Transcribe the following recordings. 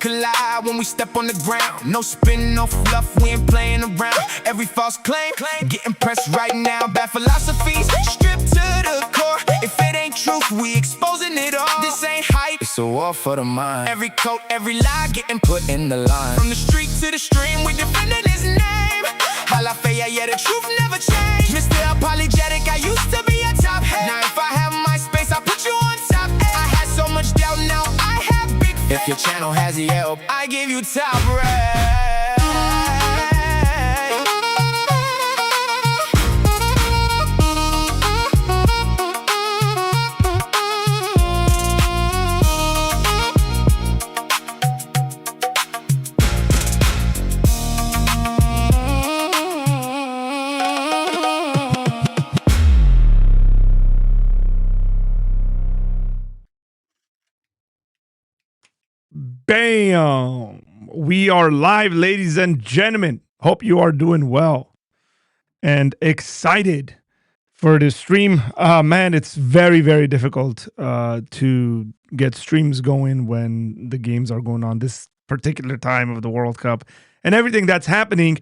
collide when we step on the ground. No spin, no fluff, we ain't playing around. Every false claim, getting pressed right now. Bad philosophies, stripped to the core. If it ain't truth, we exposing it all. This ain't hype, it's a war for the mind. Every quote, every lie getting put in the line. From the street to the stream, we defending his name. Halafaya, yeah, the truth never changed. Mr. Apologetic, I used to be a top head. Now if I have my space, I put you on top. I had so much doubt, now I have big faith. If your channel has Yelp, I give you top rate. Bam! We are live, ladies and gentlemen. Hope you are doing well and excited for this stream. Man, it's very, very difficult to get streams going when the games are going on this particular time of the World Cup and everything that's happening.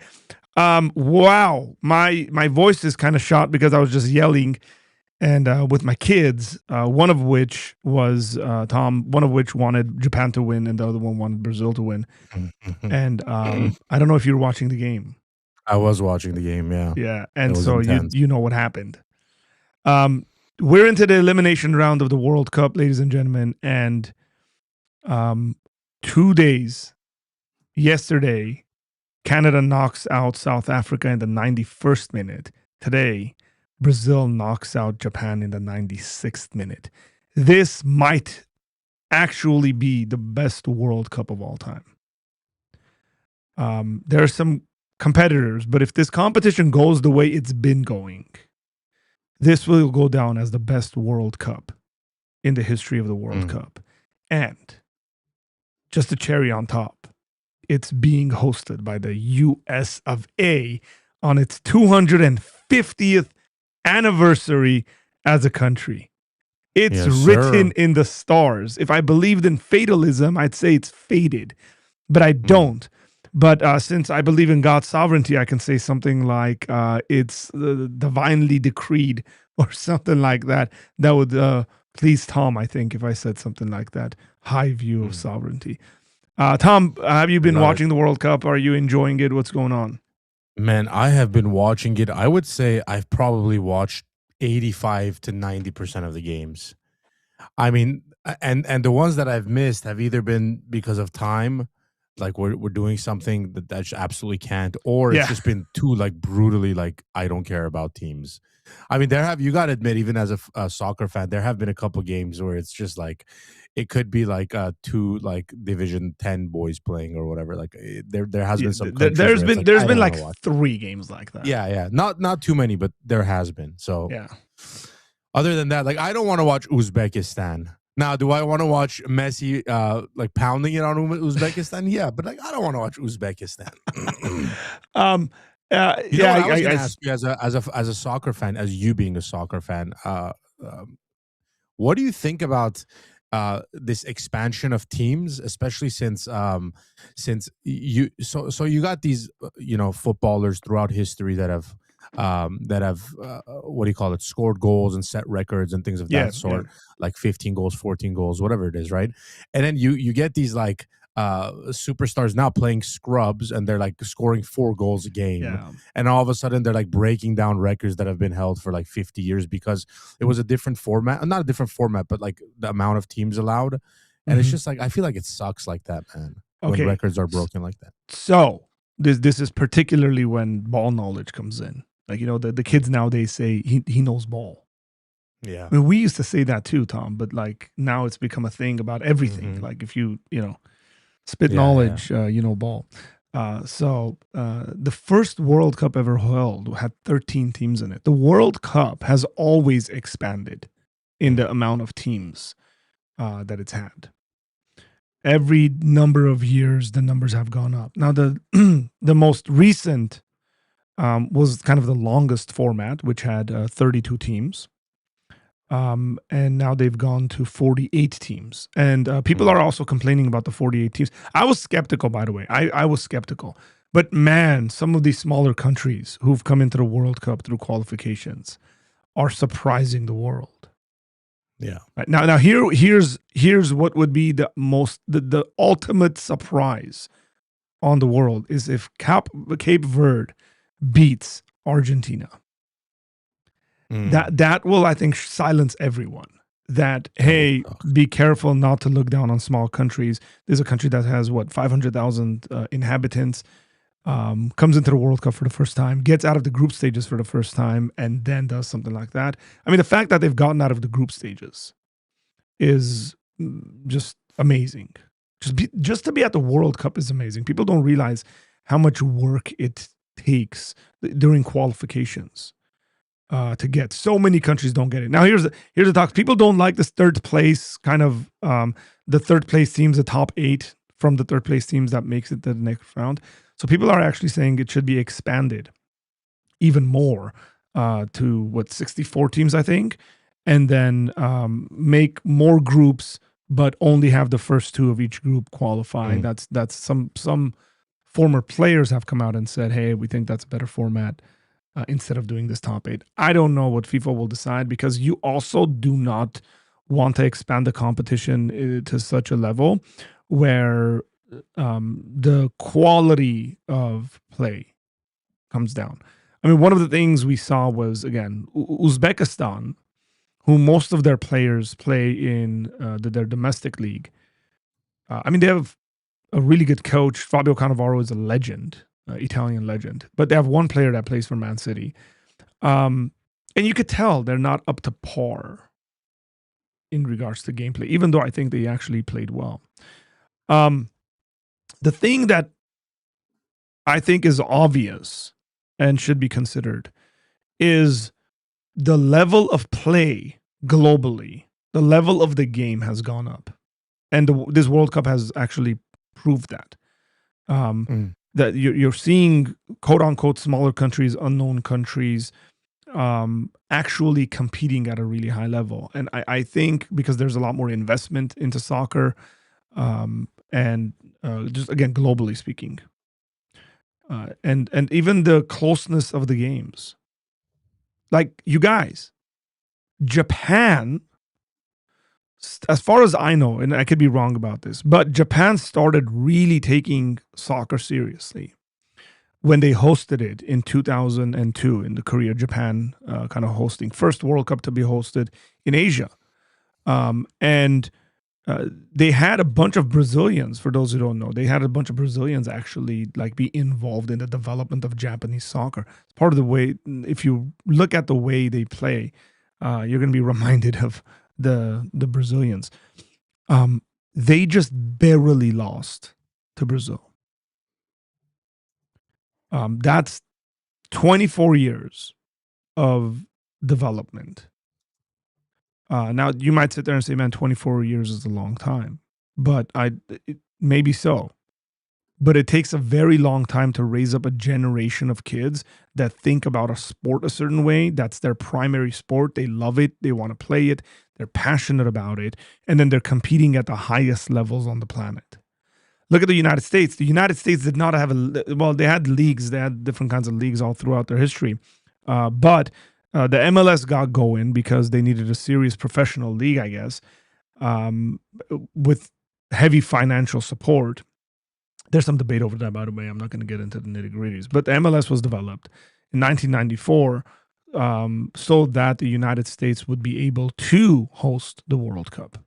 Wow, my voice is kind of shot because I was just yelling. And with my kids, one of which was Tom, one of which wanted Japan to win, and the other one wanted Brazil to win. And I don't know if you were watching the game. I was watching the game, yeah. Yeah, and so you know what happened. We're into the elimination round of the World Cup, ladies and gentlemen, and 2 days, yesterday, Canada knocks out South Africa in the 91st minute. Today, Brazil knocks out Japan in the 96th minute. This might actually be the best World Cup of all time. There are some competitors, but if this competition goes the way it's been going, this will go down as the best World Cup in the history of the World Cup. And just a cherry on top, it's being hosted by the US of A on its 250th anniversary as a country. It's written in the stars. If I believed in fatalism, I'd say it's fated, but I don't. But since I believe in God's sovereignty, I can say something like it's divinely decreed or something like that. That would please Tom, I think, if I said something like that. High view of sovereignty. Tom, have you been watching the World Cup? Are you enjoying it? What's going on? Man, I have been watching it. I would say I've probably watched 85 to 90% of the games. I mean, and the ones that I've missed have either been because of time, like we're doing something that just absolutely can't, or it's just been too like brutally like I don't care about teams. I mean, you got to admit, even as a soccer fan, there have been a couple games where it's just like it could be like two like Division 10 boys playing or whatever. Like there has been some. There's been like 3 games like that. Yeah, not too many, but there has been. So yeah. Other than that, like I don't want to watch Uzbekistan. Now, do I want to watch Messi like pounding it on Uzbekistan? Yeah, but like I don't want to watch Uzbekistan. I was going to ask you as a soccer fan, as you being a soccer fan, what do you think about this expansion of teams, especially since you got these footballers throughout history that have what do you call it, scored goals and set records and things of that sort, like 15 goals, 14 goals, whatever it is, right? And then you get these like superstars now playing scrubs and they're like scoring 4 goals a game, and all of a sudden they're like breaking down records that have been held for like 50 years because it was a different format, not a different format, but like the amount of teams allowed. And it's just like I feel like it sucks like that, man, when records are broken like that. So this is particularly when ball knowledge comes in. Like, the kids nowadays say he knows ball. Yeah, I mean, we used to say that too, Tom, but like now it's become a thing about everything. Like if you spit knowledge, ball. So the first World Cup ever held had 13 teams in it. The World Cup has always expanded in the amount of teams that it's had. Every number of years, the numbers have gone up. Now, the most recent was kind of the longest format, which had 32 teams. And now they've gone to 48 teams. And people are also complaining about the 48 teams. I was skeptical, by the way. I was skeptical. But man, some of these smaller countries who've come into the World Cup through qualifications are surprising the world. Yeah. Right. Now here's what would be the ultimate surprise on the world is if Cape Verde beats Argentina. That will, I think, silence everyone. That, hey, be careful not to look down on small countries. There's a country that has 500,000 inhabitants, comes into the World Cup for the first time, gets out of the group stages for the first time, and then does something like that. I mean, the fact that they've gotten out of the group stages is just amazing. Just to be at the World Cup is amazing. People don't realize how much work it takes during qualifications. To get. So many countries don't get it. Now here's the talk. People don't like this third place kind of the third place teams, the top 8 from the third place teams that makes it to the next round. So people are actually saying it should be expanded even more to 64 teams, I think, and then make more groups, but only have the first 2 of each group qualify. That's some former players have come out and said, hey, we think that's a better format. Instead of doing this top 8. I don't know what FIFA will decide because you also do not want to expand the competition to such a level where the quality of play comes down. I mean, one of the things we saw was, again, Uzbekistan, who most of their players play in their domestic league. I mean, they have a really good coach. Fabio Cannavaro is a legend. Italian legend, but they have one player that plays for Man City, and you could tell they're not up to par in regards to gameplay, even though I think they actually played well. The thing that I think is obvious and should be considered is the level of play globally. The level of the game has gone up, and this World Cup has actually proved that. That you're seeing quote unquote smaller countries, unknown countries, actually competing at a really high level. And I think because there's a lot more investment into soccer, and just again globally speaking, and even the closeness of the games. Like you guys, Japan, as far as I know, and I could be wrong about this, but Japan started really taking soccer seriously when they hosted it in 2002 in the Korea, Japan kind of hosting. First World Cup to be hosted in Asia. And they had a bunch of Brazilians, for those who don't know, they had a bunch of Brazilians actually like be involved in the development of Japanese soccer. It's part of the way, if you look at the way they play, you're going to be reminded of the Brazilians. They just barely lost to Brazil. That's 24 years of development. Now you might sit there and say, man, 24 years is a long time, but maybe so. But it takes a very long time to raise up a generation of kids that think about a sport a certain way. That's their primary sport. They love it. They want to play it. They're passionate about it. And then they're competing at the highest levels on the planet. Look at the United States. The United States did not have they had leagues. They had different kinds of leagues all throughout their history. But the MLS got going because they needed a serious professional league, I guess, with heavy financial support. There's some debate over that, by the way. I'm not going to get into the nitty-gritties. But the MLS was developed in 1994 so that the United States would be able to host the World Cup.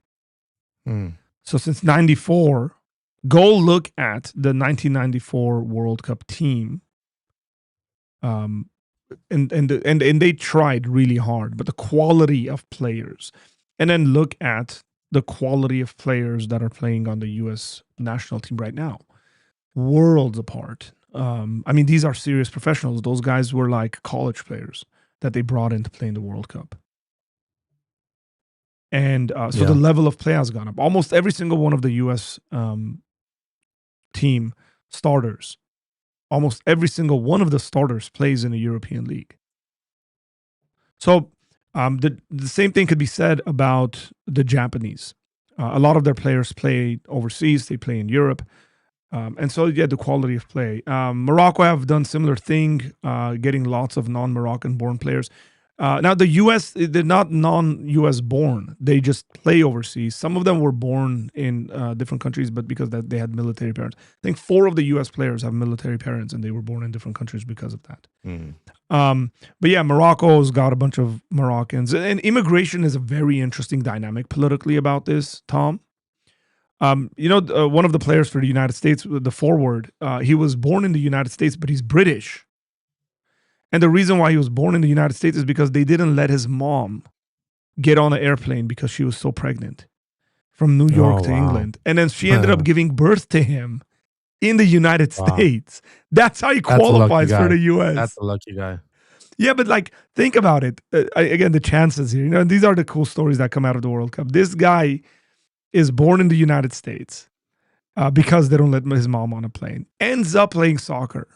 So since 94, go look at the 1994 World Cup team. And they tried really hard, but the quality of players. And then look at the quality of players that are playing on the U.S. national team right now. Worlds apart. I mean, these are serious professionals. Those guys were like college players that they brought in to play in the World Cup. And so the level of play has gone up. Almost every single one of the U.S. Team starters, almost every single one of the starters plays in a European league. So The same thing could be said about the Japanese. A lot of their players play overseas. They play in Europe. And so, yeah, the quality of play. Morocco have done similar thing, getting lots of non-Moroccan born players. Now, the U.S., they're not non-U.S. born. They just play overseas. Some of them were born in different countries, but because that they had military parents. I think 4 of the U.S. players have military parents, and they were born in different countries because of that. But yeah, Morocco's got a bunch of Moroccans. And immigration is a very interesting dynamic politically about this, Tom. One of the players for the United States, the forward, he was born in the United States, but he's British. And the reason why he was born in the United States is because they didn't let his mom get on an airplane because she was so pregnant from New York to England. And then she ended up giving birth to him in the United States. That's how he qualifies for the U.S. That's a lucky guy. Yeah, but like, think about it. Again, the chances here. These are the cool stories that come out of the World Cup. This guy is born in the United States because they don't let his mom on a plane. Ends up playing soccer.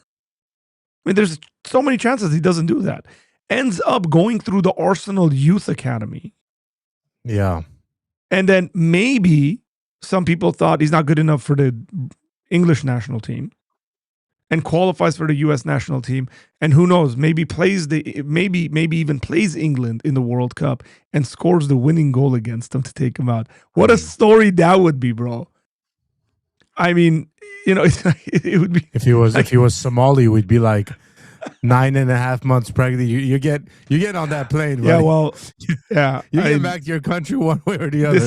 I mean, there's so many chances he doesn't do that. Ends up going through the Arsenal Youth Academy. Yeah. And then maybe some people thought he's not good enough for the English national team and qualifies for the U.S. national team. And who knows, maybe even plays England in the World Cup and scores the winning goal against them to take him out. What a story that would be, bro. I mean, it would be. If he was Somali, we'd be like 9.5 months pregnant. You get on that plane, buddy. Yeah, well, yeah. You get back to your country one way or the other.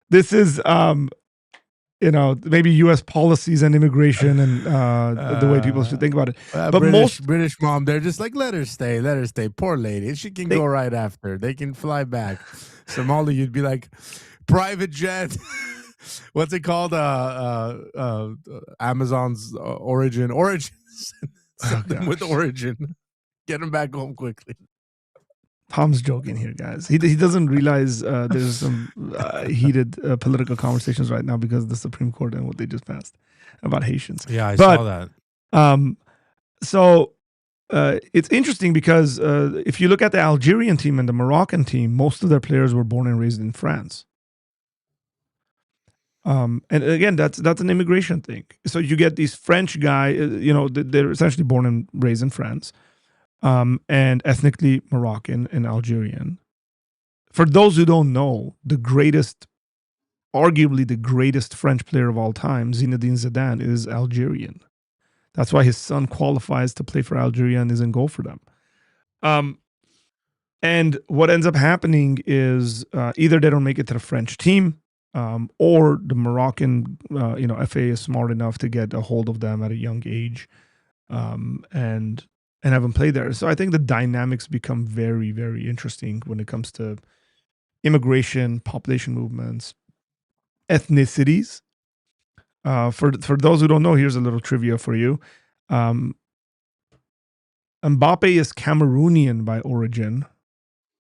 This is maybe U.S. policies and immigration and the way people should think about it. But British mom, they're just like, let her stay. Poor lady. She can go right after. They can fly back. Somali, you'd be like, private jet. What's it called? Amazon's Origin. Something with Origin. Get him back home quickly. Tom's joking here, guys. He doesn't realize there's some heated political conversations right now because of the Supreme Court and what they just passed about Haitians. Yeah, I saw that. So it's interesting because if you look at the Algerian team and the Moroccan team, most of their players were born and raised in France. And again, that's an immigration thing. So you get these French guys, they're essentially born and raised in France. And ethnically Moroccan and Algerian. For those who don't know, arguably the greatest French player of all time, Zinedine Zidane, is Algerian. That's why his son qualifies to play for Algeria and is in goal for them. And what ends up happening is either they don't make it to the French team, or the Moroccan, FA is smart enough to get a hold of them at a young age, and have them play there. So I think the dynamics become very, very interesting when it comes to immigration, population movements, ethnicities. For those who don't know, here's a little trivia for you. Mbappe is Cameroonian by origin,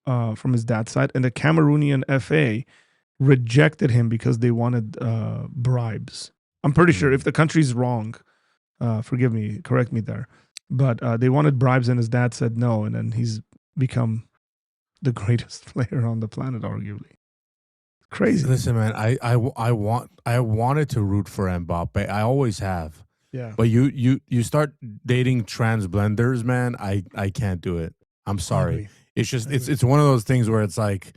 from his dad's side, and the Cameroonian FA rejected him because they wanted bribes. I'm pretty sure if the country's wrong, forgive me, correct me there. But they wanted bribes, and his dad said no, and then he's become the greatest player on the planet, arguably. Crazy. Listen, man, I wanted to root for Mbappe. I always have. Yeah. But you start dating trans blenders, man. I can't do it. I'm sorry. It's just it's one of those things where it's like,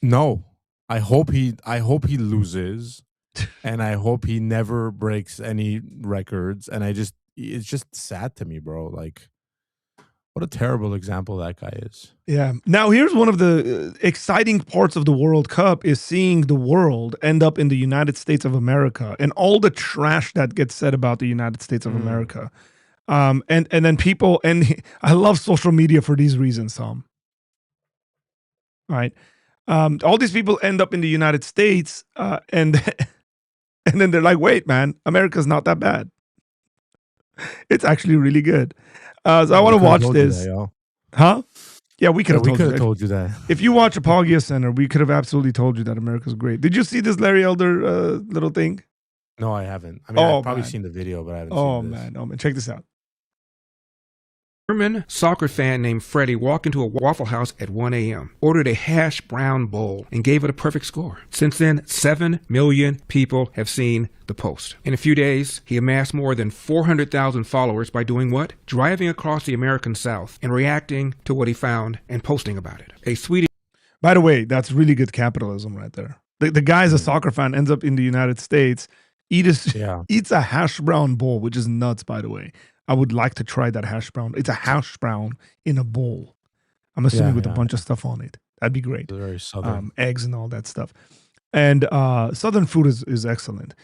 no. I hope he loses, and I hope he never breaks any records. And it's just sad to me, bro. Like, what a terrible example that guy is. Yeah. Now, here's one of the exciting parts of the World Cup is seeing the world end up in the United States of America and all the trash that gets said about the United States of America. And then people, and I love social media for these reasons, Tom. Right. All these people end up in the United States, and then they're like, wait, man, America's not that bad. It's actually really good. So I want to watch this. Huh? Yeah, we could have told you that. If you watch Apologia Center, we could have absolutely told you that America's great. Did you see this Larry Elder little thing? No, I haven't. I mean, I've probably seen the video, but I haven't seen this. Oh, man. Check this out. German soccer fan named Freddie walked into a Waffle House at 1 a.m., ordered a hash brown bowl, and gave it a perfect score. Since then, 7 million people have seen the post. In a few days, he amassed more than 400,000 followers by doing what? Driving across the American South and reacting to what he found and posting about it. A Swedish By the way, that's really good capitalism right there. The guy's a soccer fan, ends up in the United States, eats a hash brown bowl, which is nuts, by the way. I would like to try that hash brown. It's a hash brown in a bowl. I'm assuming with a bunch of stuff on it. That'd be great. It's very southern. Eggs and all that stuff. And southern food is excellent.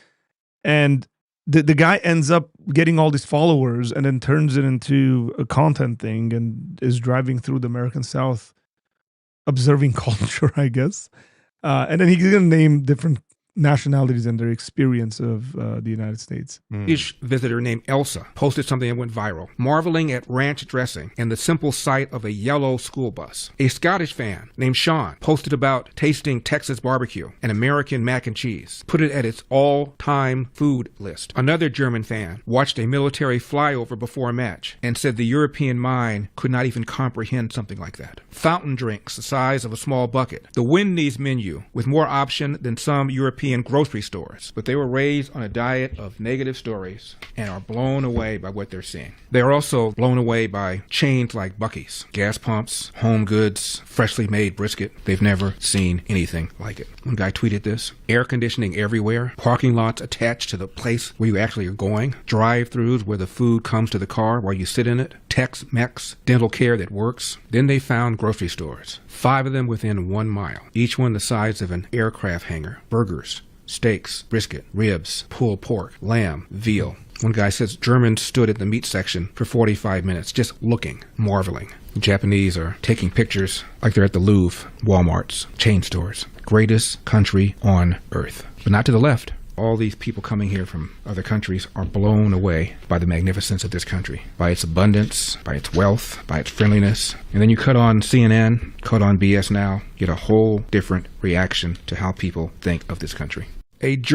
And the guy ends up getting all these followers and then turns it into a content thing and is driving through the American South, observing culture, I guess. And then he's going to name different nationalities and their experience of the United States. British visitor named Elsa posted something that went viral, marveling at ranch dressing and the simple sight of a yellow school bus. A Scottish fan named Sean posted about tasting Texas barbecue and American mac and cheese, put it at its all-time food list. Another German fan watched a military flyover before a match and said the European mind could not even comprehend something like that. Fountain drinks the size of a small bucket. The Wendy's menu with more option than some European grocery stores, but they were raised on a diet of negative stories and are blown away by what they're seeing. They are also blown away by chains like Buc-ee's, gas pumps, home goods, freshly made brisket. They've never seen anything like it. One guy tweeted this: air conditioning everywhere, parking lots attached to the place where you actually are going, drive-thrus where the food comes to the car while you sit in it, Tex-Mex dental care that works. Then they found grocery stores, 5 of them within 1 mile, each one the size of an aircraft hangar. Burgers, steaks, brisket, ribs, pulled pork, lamb, veal. One guy says Germans stood at the meat section for 45 minutes just looking, marveling. Japanese are taking pictures like they're at the Louvre, Walmarts, chain stores. Greatest country on earth. But not to the left. All these people coming here from other countries are blown away by the magnificence of this country, by its abundance, by its wealth, by its friendliness. And then you cut on CNN, cut on BS Now, get a whole different reaction to how people think of this country. And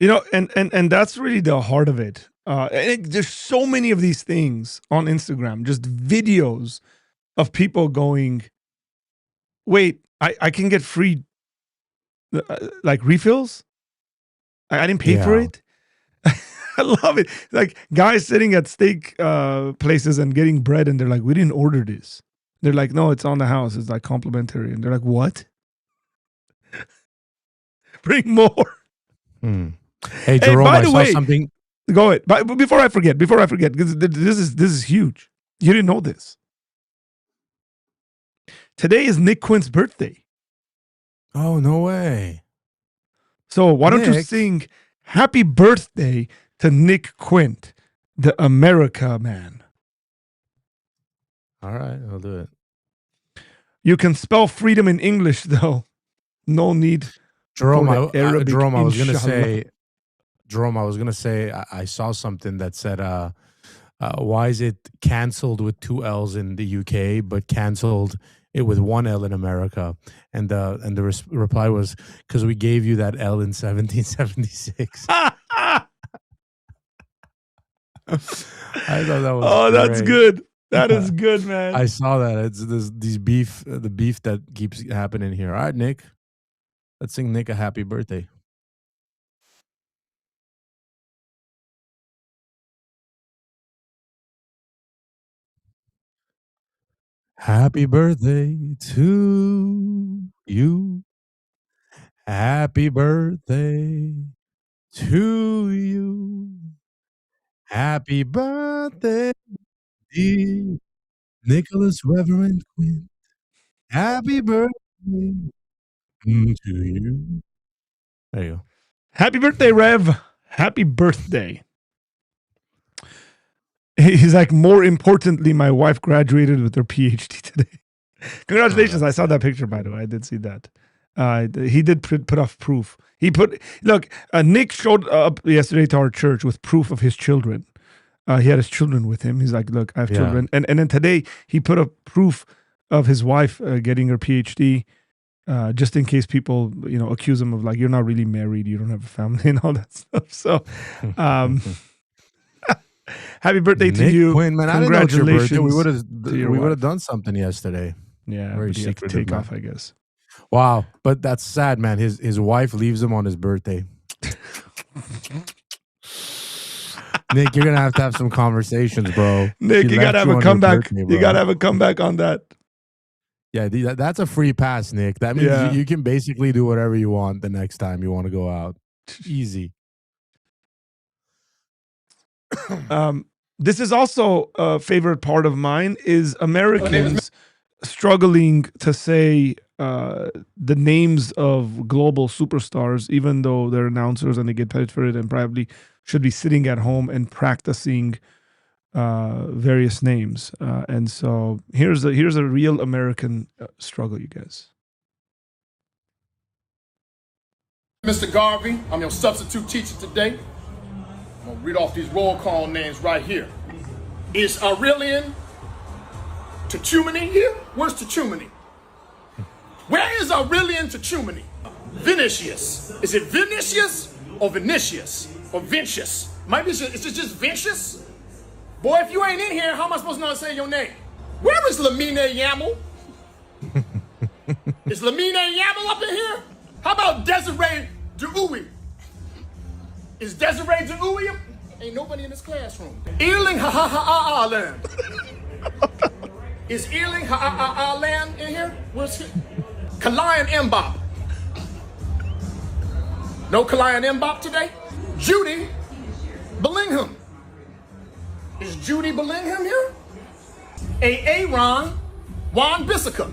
that's really the heart of it. There's so many of these things on Instagram, just videos of people going, wait, I can get free like refills? I didn't pay for it. I love it. Like guys sitting at steak places and getting bread, and they're like, "We didn't order this." They're like, "No, it's on the house. It's like complimentary." And they're like, "What? Bring more." Hey, Jerome, by I the saw way, something. Go ahead. But before I forget, because this is huge. You didn't know this. Today is Nick Quinn's birthday. Oh, no way. So why don't you Nick. sing happy birthday to Nick Quint, the America man? All right, I'll do it. You can spell freedom in English, though. No need. Jerome, for the Arabic, Jerome, I was gonna inshallah. say, I saw something that said, why is it canceled with 2 L's in the UK, but canceled it with 1 L in America? And the reply was, because we gave you that L in 1776. I thought that was Oh, that's great. good. That is good, man. I saw that. It's the beef that keeps happening here. All right, Nick. Let's sing Nick a happy birthday. Happy birthday to you. Happy birthday to you. Happy birthday, dear Nicholas Reverend Quinn. Happy birthday to you. There you go. Happy birthday, Rev. Happy birthday. He's like, more importantly, my wife graduated with her PhD today. Congratulations. I saw that picture, by the way. I did see that. He did put off proof. Nick showed up yesterday to our church with proof of his children. He had his children with him. He's like, look, I have children. And then today he put up proof of his wife getting her PhD, just in case people, accuse him of like, you're not really married, you don't have a family and all that stuff. So, Happy birthday to Nick you. Quinn, man, I didn't know it's your birthday. We Congratulations to your would wife. have done something yesterday. Yeah, Very but he had to secretive, take man. off, I guess. Wow, but that's sad, man. His wife leaves him on his birthday. Nick, you're gonna have to have some conversations, bro. Nick, She you gotta left have you a on your comeback. birthday, You bro. gotta have a comeback on that. Yeah, that's a free pass, Nick. That means Yeah. you can basically do whatever you want the next time you want to go out. Easy. This is also a favorite part of mine is Americans struggling to say the names of global superstars, even though they're announcers and they get paid for it and probably should be sitting at home and practicing various names. And so here's a real American struggle, you guys. Mr. Garvey, I'm your substitute teacher today. I'm gonna read off these roll call names right here. Is Aurelian Tachumani here? Where's Tachumani? Where is Aurelian Tachumani? Vinicius. Is it Vinicius or Vinicius or Vincius? Might be, is it just Vincius? Boy, if you ain't in here, how am I supposed to know how to say your name? Where is Lamine Yamal? Is Lamine Yamal up in here? How about Desiree Dewey? Is Desiree Dewey? Ain't nobody in this classroom. Earling Ha-ha-ha-ah-land. Is Earling Ha-ha-ha-ah-land in here? Where's he? Kalian Mbop. No Kalian Mbop today? Judy Bellingham. Is Judy Bellingham here? Aaron Juan Bissaka.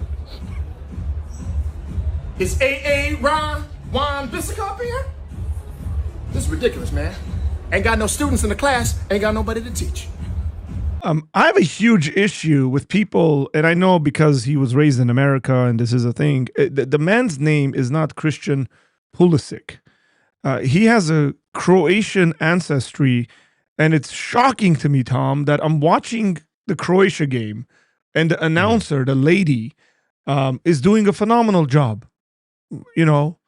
Is Aaron Juan Bissaka up here? This is ridiculous, man. Ain't got no students in the class, ain't got nobody to teach. I have a huge issue with people, and I know because he was raised in America and this is a thing. The man's name is not Christian Pulisic. He has a Croatian ancestry, and it's shocking to me, Tom, that I'm watching the Croatia game, and the announcer, the lady, is doing a phenomenal job. You know,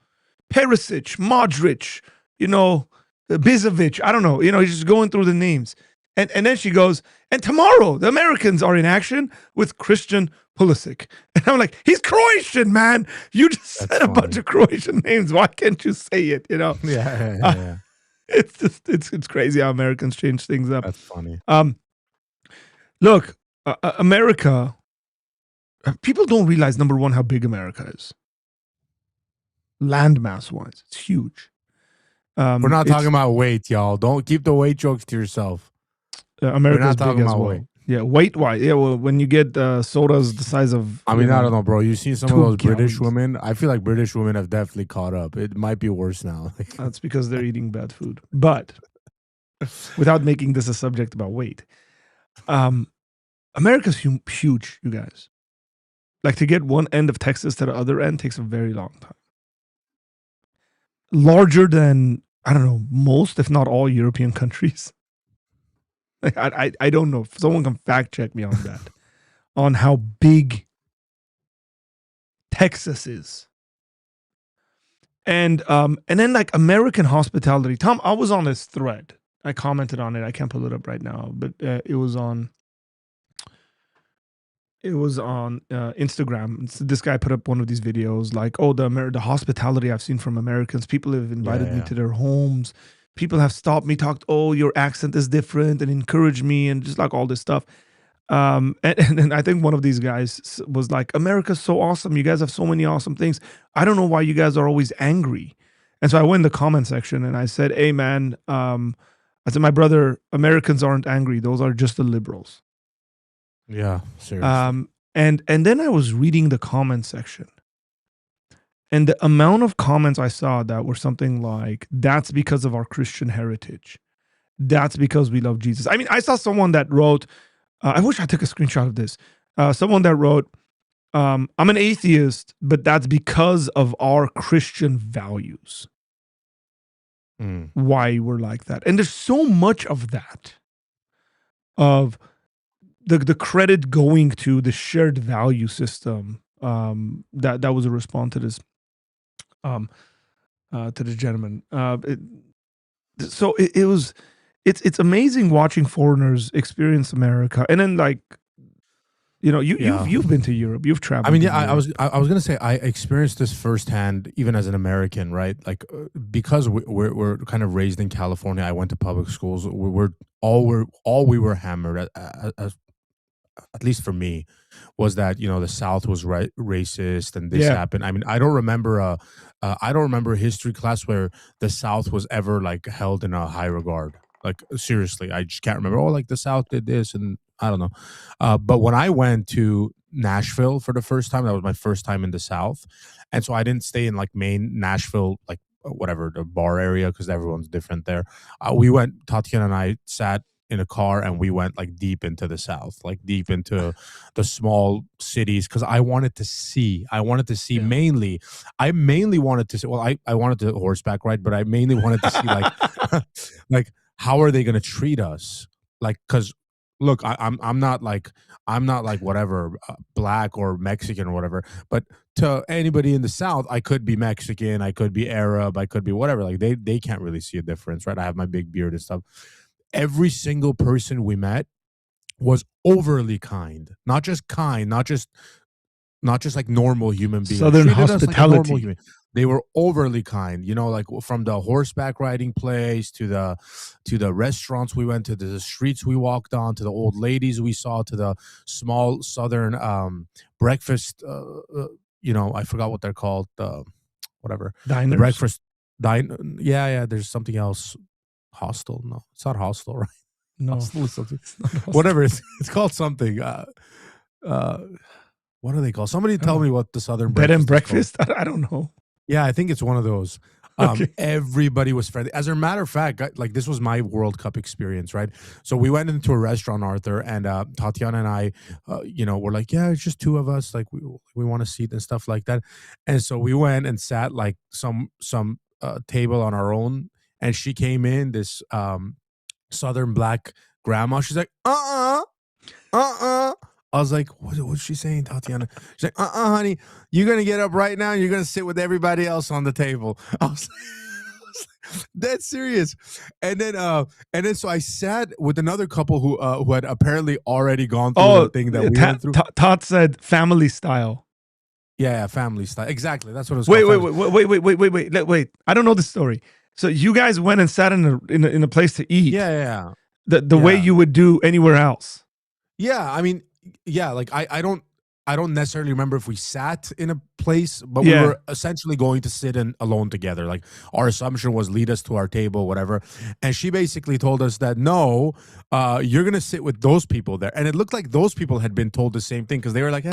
Perisic, Modric, you know, Bizovic, I don't know, you know, he's just going through the names. And then she goes, and tomorrow the Americans are in action with Christian Pulisic. And I'm like, he's Croatian, man. You just said a bunch of Croatian names. Why can't you say it, you know? Yeah. It's just, it's crazy how Americans change things up. That's funny. Look, America, people don't realize, number one, how big America is. Landmass wise, it's huge. We're not talking about weight, y'all. Don't keep the weight jokes to yourself. America's talking big as about well. weight. Yeah, weight wise. Yeah, well, when you get sodas the size of, I mean, I don't know, bro. You see some of 2 those British gallons. women. I feel like British women have definitely caught up. It might be worse now. That's because they're eating bad food. But without making this a subject about weight, America's huge, you guys. Like, to get one end of Texas to the other end takes a very long time. Larger than, I don't know, most, if not all, European countries. Like, I don't know. If someone can fact check me on that, on how big Texas is. And then, like, American hospitality. Tom, I was on this thread. I commented on it. I can't pull it up right now, but it was on Instagram. This guy put up one of these videos like, oh, the hospitality I've seen from Americans. People have invited me to their homes. People have stopped me, talked, oh, your accent is different, and encouraged me, and just like all this stuff. And then I think one of these guys was like, America's so awesome. You guys have so many awesome things. I don't know why you guys are always angry. And so I went in the comment section and I said, hey, man, I said, my brother, Americans aren't angry. Those are just the liberals. Yeah, seriously. And then I was reading the comment section, and the amount of comments I saw that were something like, that's because of our Christian heritage. That's because we love Jesus. I mean, I saw someone that wrote, I wish I took a screenshot of this. Someone that wrote, I'm an atheist, but that's because of our Christian values. Why we're like that. And there's so much of that, of the credit going to the shared value system. That was a response to this, to the gentleman. It was, it's amazing watching foreigners experience America, and then like, you've been to Europe, you've traveled. I mean, to yeah, I Europe. was gonna say I experienced this firsthand, even as an American, right? Like, because we're kind of raised in California. I went to public schools. All we were hammered at least for me, was that the South was racist and this Yeah. happened. I mean, I don't remember a history class where the South was ever like held in a high regard. Like, seriously, I just can't remember. Oh, like the South did this, and I don't know. But when I went to Nashville for the first time, that was my first time in the South, and so I didn't stay in like main Nashville, like whatever the bar area, because everyone's different there. We went. Tatiana and I sat in a car and we went like deep into the South, like deep into the small cities, because I wanted to see. Yeah. Mainly. I mainly wanted to see. Well, I wanted to horseback ride, but I mainly wanted to see like like how are they going to treat us? Like, because look, I'm not like whatever black or Mexican or whatever, but to anybody in the South, I could be Mexican, I could be Arab, I could be whatever. Like they can't really see a difference, right? I have my big beard and stuff. Every single person we met was overly kind, not just like normal human beings. Southern Treated us like a hospitality. normal human. They were overly kind, like from the horseback riding place to the restaurants we went to the streets we walked on, to the old ladies we saw, to the small Southern breakfast. I forgot what they're called. Whatever. Diners? The breakfast. Yeah. There's something else. Hostel? No, it's not hostel, right? No. Hostel is something. It's not hostel. Whatever. It's called something. What are they called? Somebody tell me what the Southern Bed and breakfast is called. breakfast? I don't know. Yeah, I think it's one of those. Okay. Everybody was friendly. As a matter of fact, like this was my World Cup experience, right? So we went into a restaurant, Arthur, and Tatiana and I, were like, yeah, it's just two of us. Like we want a seat and stuff like that. And so we went and sat like some table on our own. And she came in, this Southern black grandma. She's like, I was like, what's she saying, Tatiana? She's like, honey, you're going to get up right now and you're going to sit with everybody else on the table. I was like, that's serious. And then so I sat with another couple who had apparently already gone through the thing that we went through. Todd said family style. Yeah, family style. Exactly. That's what it was called. Wait. I don't know the story. So you guys went and sat in a place to eat. Yeah. The way you would do anywhere else. Yeah, I mean, yeah, like I don't necessarily remember if we sat in a place, but we were essentially going to sit in alone together. Like our assumption was lead us to our table, whatever. And she basically told us that no, you're gonna sit with those people there. And it looked like those people had been told the same thing, because they were like,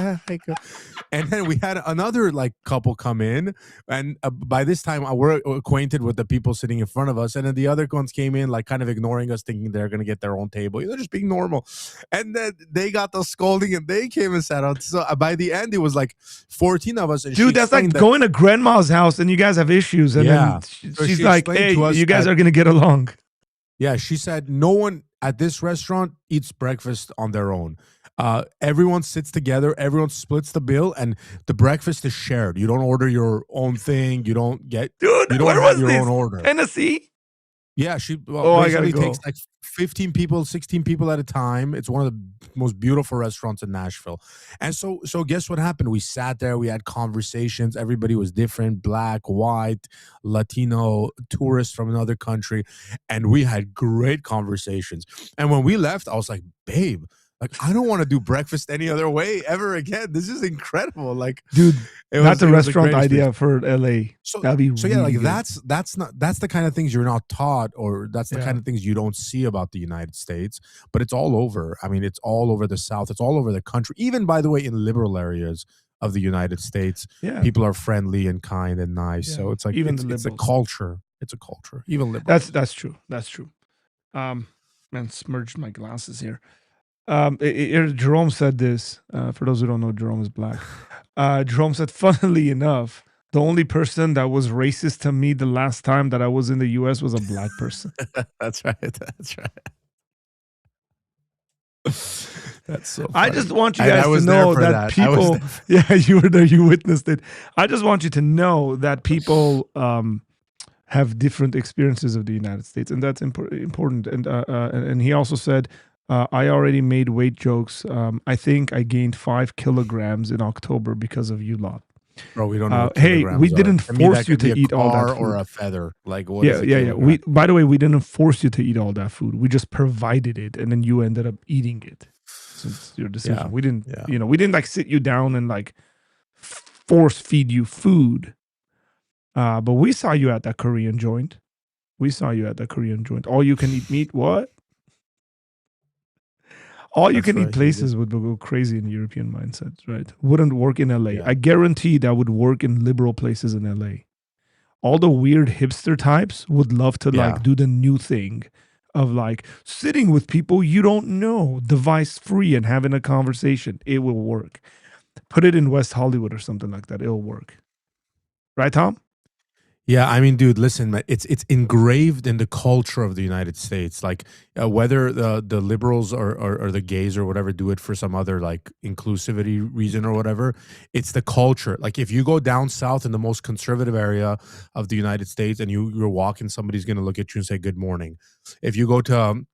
and then we had another like couple come in, and by this time we're acquainted with the people sitting in front of us, and then the other ones came in like kind of ignoring us, thinking they're gonna get their own table. They're just being normal, and then they got the scolding, and they came and sat out. So by the end, it was like 14 of us. And dude, that's like going to grandma's house and you guys have issues, and then she's like, hey, you guys are gonna get along. Yeah, she said no one at this restaurant eats breakfast on their own. Everyone sits together, everyone splits the bill, and the breakfast is shared. You don't order your own thing. You don't have your own order. Tennessee? Yeah, she I gotta go. takes like 15 people, 16 people at a time. It's one of the most beautiful restaurants in Nashville. And so guess what happened? We sat there, we had conversations. Everybody was different, black, white, Latino, tourists from another country. And we had great conversations. And when we left, I was like, babe, like, I don't want to do breakfast any other way ever again. This is incredible. Like, dude, that's a restaurant idea experience for LA. That'd be so yeah, like really good. that's the kind of things you're not taught, or that's the kind of things you don't see about the United States. But it's all over. I mean, it's all over the South. It's all over the country. Even, by the way, in liberal areas of the United States, people are friendly and kind and nice. So it's like even it's a culture. It's a culture. Even liberal. That's true. That's true. Man, smudged my glasses here. Jerome said this. For those who don't know, Jerome is black. Jerome said, funnily enough, the only person that was racist to me the last time that I was in the US was a black person. That's right. That's right. That's so funny. I just want you guys to know that people, you were there, you witnessed it. I just want you to know that people have different experiences of the United States, and that's important. And he also said, I already made weight jokes. I think I gained 5 kilograms in October because of you lot. Bro, we don't know. What Hey, we kilograms are. didn't To me, force that you could be to a eat all that car food. or a feather. Like, what is Yeah, a yeah, yeah. kilogram? By the way, we didn't force you to eat all that food. We just provided it, and then you ended up eating it. So it's your decision. Yeah, We didn't, yeah. we didn't like sit you down and like force feed you food. But we saw you at that Korean joint. All you can eat meat. What? All you That's can right, eat you did. places would go crazy in European mindsets, right? Wouldn't work in LA. Yeah. I guarantee that would work in liberal places in LA. All the weird hipster types would love to like Yeah. do the new thing of like sitting with people you don't know, device free, and having a conversation. It will work. Put it in West Hollywood or something like that. It'll work. Right, Tom? Yeah, I mean, dude, listen, man, it's engraved in the culture of the United States. Like, whether the liberals or the gays or whatever do it for some other like inclusivity reason or whatever, it's the culture. Like, if you go down south in the most conservative area of the United States and you're walking, somebody's gonna look at you and say good morning. If you go to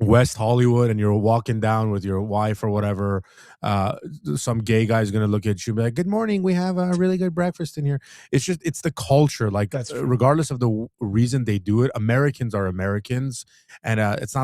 West Hollywood and you're walking down with your wife or whatever, some gay guy's gonna look at you and be like, good morning, we have a really good breakfast in here. It's the culture. Like, That's true. regardless of the reason they do it, Americans are Americans. And that's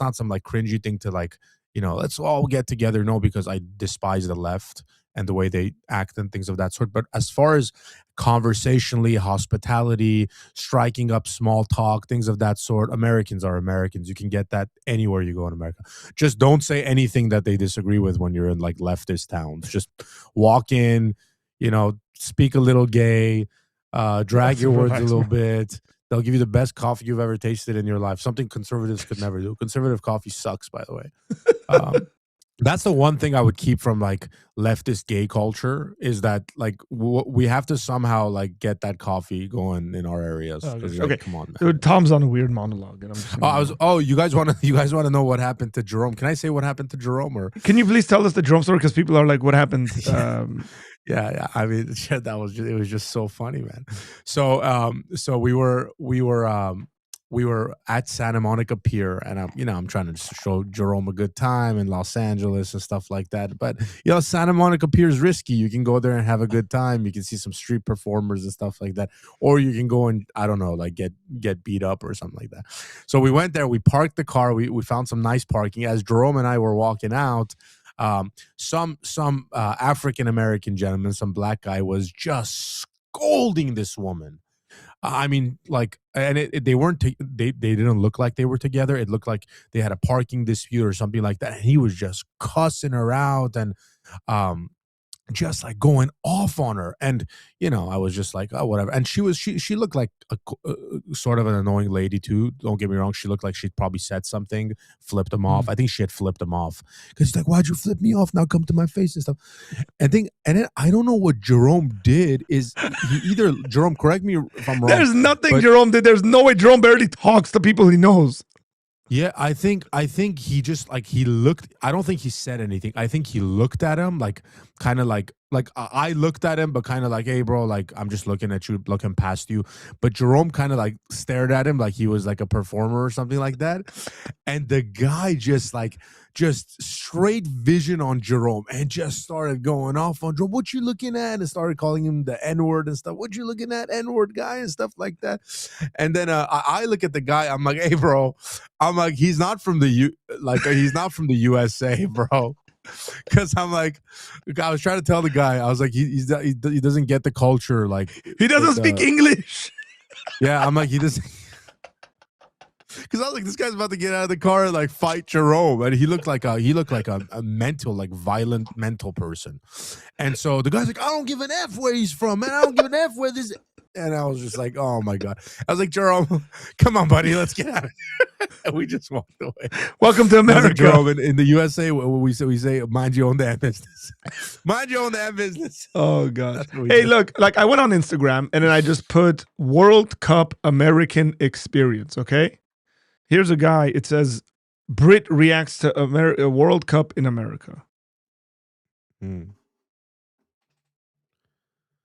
not some like cringy thing to like, let's all get together. No, because I despise the left and the way they act and things of that sort. But as far as conversationally, hospitality, striking up small talk, things of that sort, Americans are Americans. You can get that anywhere you go in America. Just don't say anything that they disagree with when you're in like leftist towns. Just walk in, speak a little gay, drag your words a little bit. They'll give you the best coffee you've ever tasted in your life. Something conservatives could never do. Conservative coffee sucks, by the way. That's the one thing I would keep from like leftist gay culture is that like we have to somehow like get that coffee going in our areas. Okay. Come on, man. Dude, Tom's on a weird monologue, and I'm just You guys want to know what happened to Jerome? Can I say what happened to Jerome? Or Can you please tell us the Jerome story? Because people are like, what happened? yeah. I mean, it was just so funny, man. So we were at Santa Monica Pier, and I'm trying to just show Jerome a good time in Los Angeles and stuff like that. But Santa Monica Pier is risky. You can go there and have a good time. You can see some street performers and stuff like that, or you can go and I don't know, like get beat up or something like that. So we went there. We parked the car. We found some nice parking. As Jerome and I were walking out, some African American gentleman, some black guy, was just scolding this woman. I mean, like, and they weren't, they didn't look like they were together. It looked like they had a parking dispute or something like that. And he was just cussing her out and, just like going off on her. And, I was just like, oh, whatever. And she looked like a sort of an annoying lady too. Don't get me wrong. She looked like she'd probably said something, flipped him off. I think she had flipped him off because he's like, why'd you flip me off? Now come to my face and stuff. And then I don't know what Jerome did is Jerome, correct me if I'm wrong. There's nothing Jerome did. There's no way Jerome barely talks to people he knows. Yeah, I think he just like he looked. I don't think he said anything. I think he looked at him like kind of like I looked at him, but kind of like, hey, bro, like I'm just looking at you, looking past you. But Jerome kind of like stared at him like he was like a performer or something like that. And the guy just straight vision on Jerome and just started going off on Jerome. What you looking at? And started calling him the N-word and stuff. What you looking at, N-word guy and stuff like that. And then I look at the guy. I'm like, hey, bro. I'm like, he's not from the USA, bro. Because I'm like, I was trying to tell the guy. I was like, he doesn't get the culture. Like he doesn't speak English. Yeah, I'm like, he doesn't. Because I was like, this guy's about to get out of the car and like fight Jerome, and he looked like a mental, like violent mental person. And so the guy's like, I don't give an F where he's from, man. I don't give an F where this. And I was just like, oh my god. I was like, Jerome, come on, buddy, let's get out of here. And we just walked away. Welcome to America. Like, Jerome, in the USA, we say, mind your own damn business. Mind your own damn business. Oh god. Hey, look, like I went on Instagram and then I just put World Cup American Experience. Okay. Here's a guy. It says Brit reacts to World Cup in America.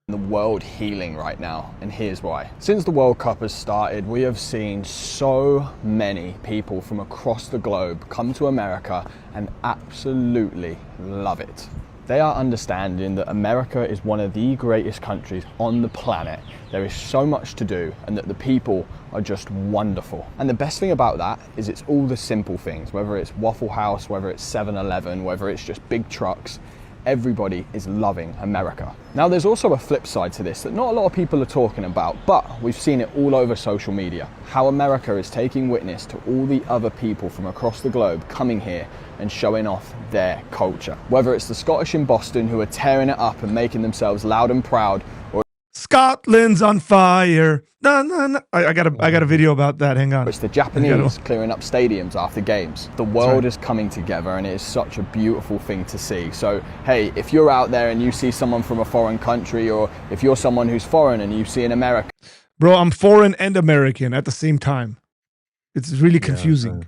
The world healing right now, and here's why. Since the World Cup has started, we have seen so many people from across the globe come to America and absolutely love it. They are understanding that America is one of the greatest countries on the planet. There is so much to do, and that the people are just wonderful. And the best thing about that is it's all the simple things, whether it's Waffle House, whether it's 7-Eleven, whether it's just big trucks. Everybody is loving America. Now, there's also a flip side to this that not a lot of people are talking about, but we've seen it all over social media. How America is taking witness to all the other people from across the globe coming here and showing off their culture. Whether it's the Scottish in Boston who are tearing it up and making themselves loud and proud, or Scotland's on fire. No, no, no. I got a video about that. Hang on. it's the Japanese clearing up stadiums after games. The world is coming together, and it is such a beautiful thing to see. So, hey, if you're out there and you see someone from a foreign country, or if you're someone who's foreign and you see an American. Bro, I'm foreign and American at the same time. It's really confusing.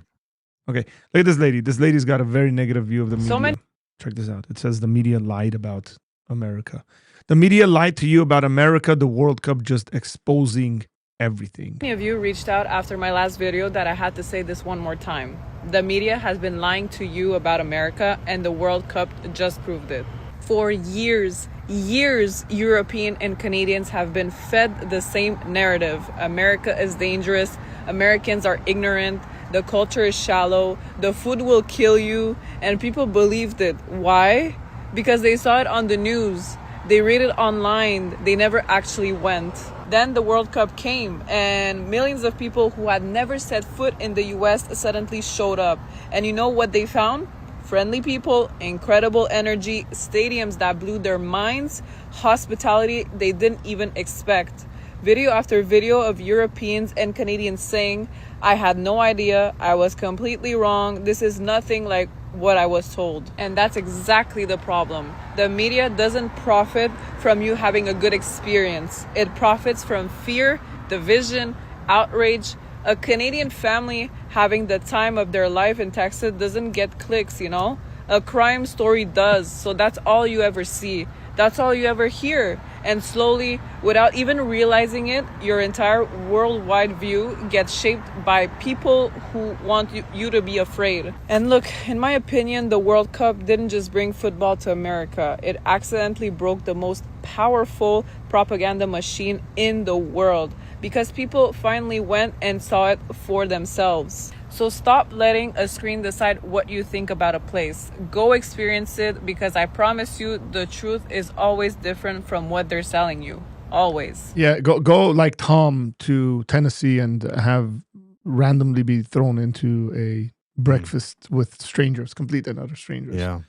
Okay, look at this lady. This lady's got a very negative view of the media. Check this out. It says the media lied about America. The media lied to you about America, the World Cup just exposing everything. Many of you reached out after my last video that I had to say this one more time. The media has been lying to you about America, and the World Cup just proved it. For years, European and Canadians have been fed the same narrative. America is dangerous. Americans are ignorant. The culture is shallow. The food will kill you. And people believed it. Why? Because they saw it on the news. They read it online. They never actually went. Then the World Cup came, and millions of people who had never set foot in the US suddenly showed up. And you know what they found? Friendly people, incredible energy, stadiums that blew their minds, hospitality they didn't even expect. Video after video of Europeans and Canadians saying, I had no idea, I was completely wrong, this is nothing like what I was told. And that's exactly the problem. The media doesn't profit from you having a good experience. It profits from fear, division, outrage. A Canadian family having the time of their life in Texas doesn't get clicks, you know? A crime story does. So that's all you ever see. That's all you ever hear. And slowly, without even realizing it, your entire worldwide view gets shaped by people who want you to be afraid. And look, in my opinion, the World Cup didn't just bring football to America. It accidentally broke the most powerful propaganda machine in the world, because people finally went and saw it for themselves. So stop letting a screen decide what you think about a place. Go experience it, because I promise you the truth is always different from what they're selling you. Always. Yeah, go like Tom to Tennessee and have randomly be thrown into a breakfast with strangers, complete and utter strangers. Yeah.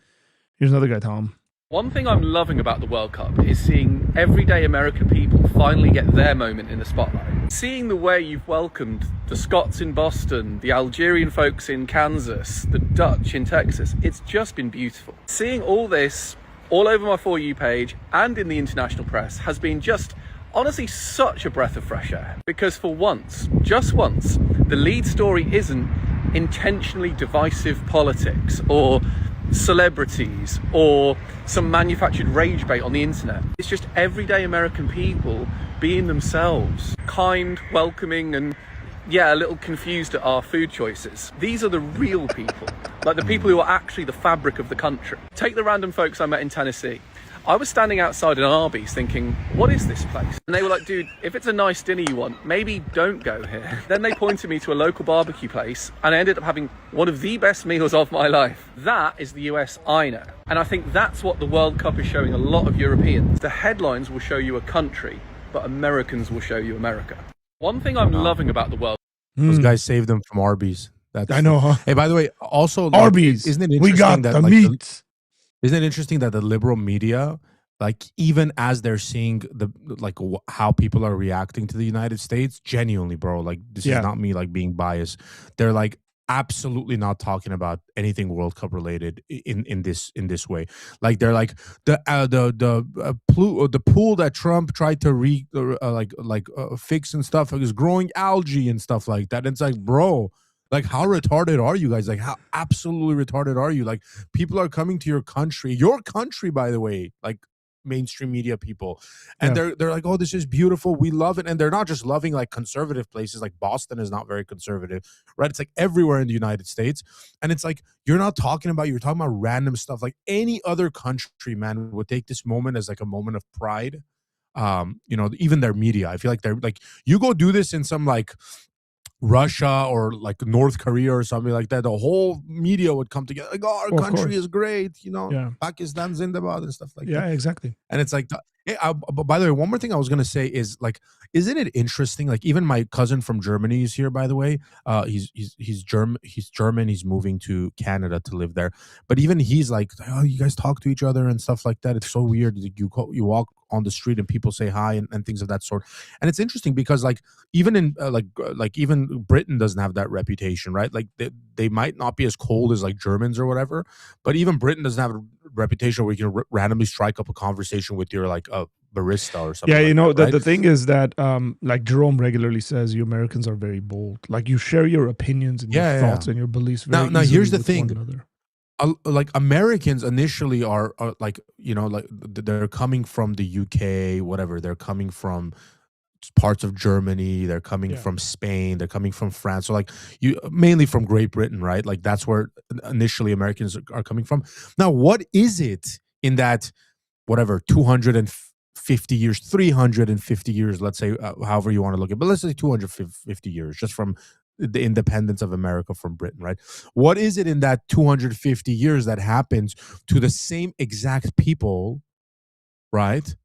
Here's another guy, Tom. One thing I'm loving about the World Cup is seeing everyday American people finally get their moment in the spotlight. Seeing the way you've welcomed the Scots in Boston, the Algerian folks in Kansas, the Dutch in Texas, it's just been beautiful. Seeing all this all over my For You page and in the international press has been just honestly such a breath of fresh air. Because for once, just once, the lead story isn't intentionally divisive politics or celebrities or some manufactured rage bait on the internet. It's just everyday American people being themselves, kind, welcoming, and yeah, a little confused at our food choices. These are the real people, like the people who are actually the fabric of the country. Take the random folks I met in Tennessee. I was standing outside an Arby's thinking, what is this place? And they were like, dude, if it's a nice dinner you want, maybe don't go here. Then they pointed me to a local barbecue place, and I ended up having one of the best meals of my life. That is the US I know. And I think that's what the World Cup is showing a lot of Europeans. The headlines will show you a country, but Americans will show you America. One thing I'm loving about the World Those guys saved them from Arby's. That's, I know, huh? Hey, by the way, also like, Arby's. Isn't it interesting We got that the like, meat. Isn't it interesting that the liberal media, like even as they're seeing how people are reacting to the United States, genuinely, bro, like this is not me like being biased. They're like absolutely not talking about anything World Cup related in this way. Like they're like the pool that Trump tried to fix and stuff, like is growing algae and stuff like that. And it's like, bro, like how retarded are you guys? Like how absolutely retarded are you? Like people are coming to your country, by the way, like mainstream media people, and Yeah. they're like, oh, this is beautiful, we love it, and they're not just loving like conservative places. Like Boston is not very conservative, right? It's like everywhere in the United States, and it's like you're talking about random stuff. Like any other country, man, would take this moment as like a moment of pride. Even their media, I feel like they're like, you go do this in some like Russia or like North Korea or something like that, the whole media would come together like, oh, our country is great, Pakistan Zindabad and stuff like that. Yeah, exactly. And it's like, by the way, one more thing I was going to say is like, isn't it interesting? Like even my cousin from Germany is here, by the way. He's German. He's moving to Canada to live there. But even he's like, oh, you guys talk to each other and stuff like that. It's so weird. You walk on the street and people say hi and things of that sort. And it's interesting because like even in like even Britain doesn't have that reputation, right? Like they might not be as cold as like Germans or whatever, but even Britain doesn't have a reputation where you can randomly strike up a conversation with your like a barista or something. Yeah, like that, right? the thing is that like Jerome regularly says, you Americans are very bold. Like you share your opinions and your thoughts and your beliefs very now easily here's the with thing. one another. Like Americans initially are like, like they're coming from the UK, whatever. They're coming from parts of Germany. They're coming from Spain. They're coming from France. So like mainly from Great Britain, right? Like that's where initially Americans are coming from. Now, what is it in that, whatever, 250 years, 350 years, let's say, however you want to look at it, but let's say 250 years just from the independence of America from Britain, right? What is it in that 250 years that happens to the same exact people, right,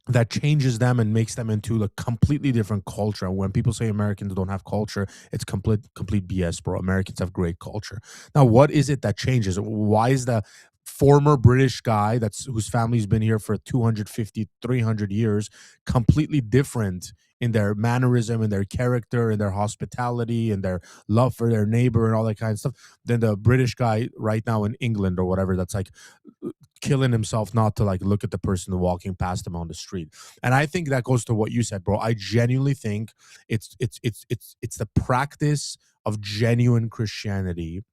that changes them and makes them into a completely different culture? And when people say Americans don't have culture, it's complete BS, bro. Americans have great culture. Now, what is it that changes? Why is the former British guy whose family's been here for 250, 300 years completely different in their mannerism, in their character, in their hospitality, and their love for their neighbor and all that kind of stuff than the British guy right now in England or whatever that's like killing himself not to like look at the person walking past him on the street? And I think that goes to what you said, bro. I genuinely think it's the practice of genuine Christianity,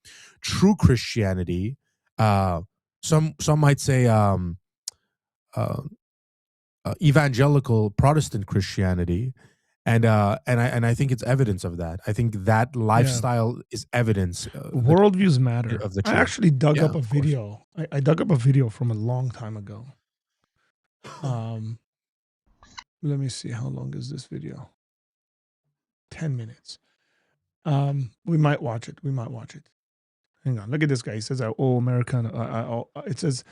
true Christianity. Some might say evangelical Protestant Christianity, and I think it's evidence of that. I think that lifestyle is evidence. Worldviews matter. Of the I church. actually dug up a of video. I dug up a video from a long time ago. Let me see, how long is this video? 10 minutes. We might watch it. Hang on. Look at this guy. He says, I owe America. It says,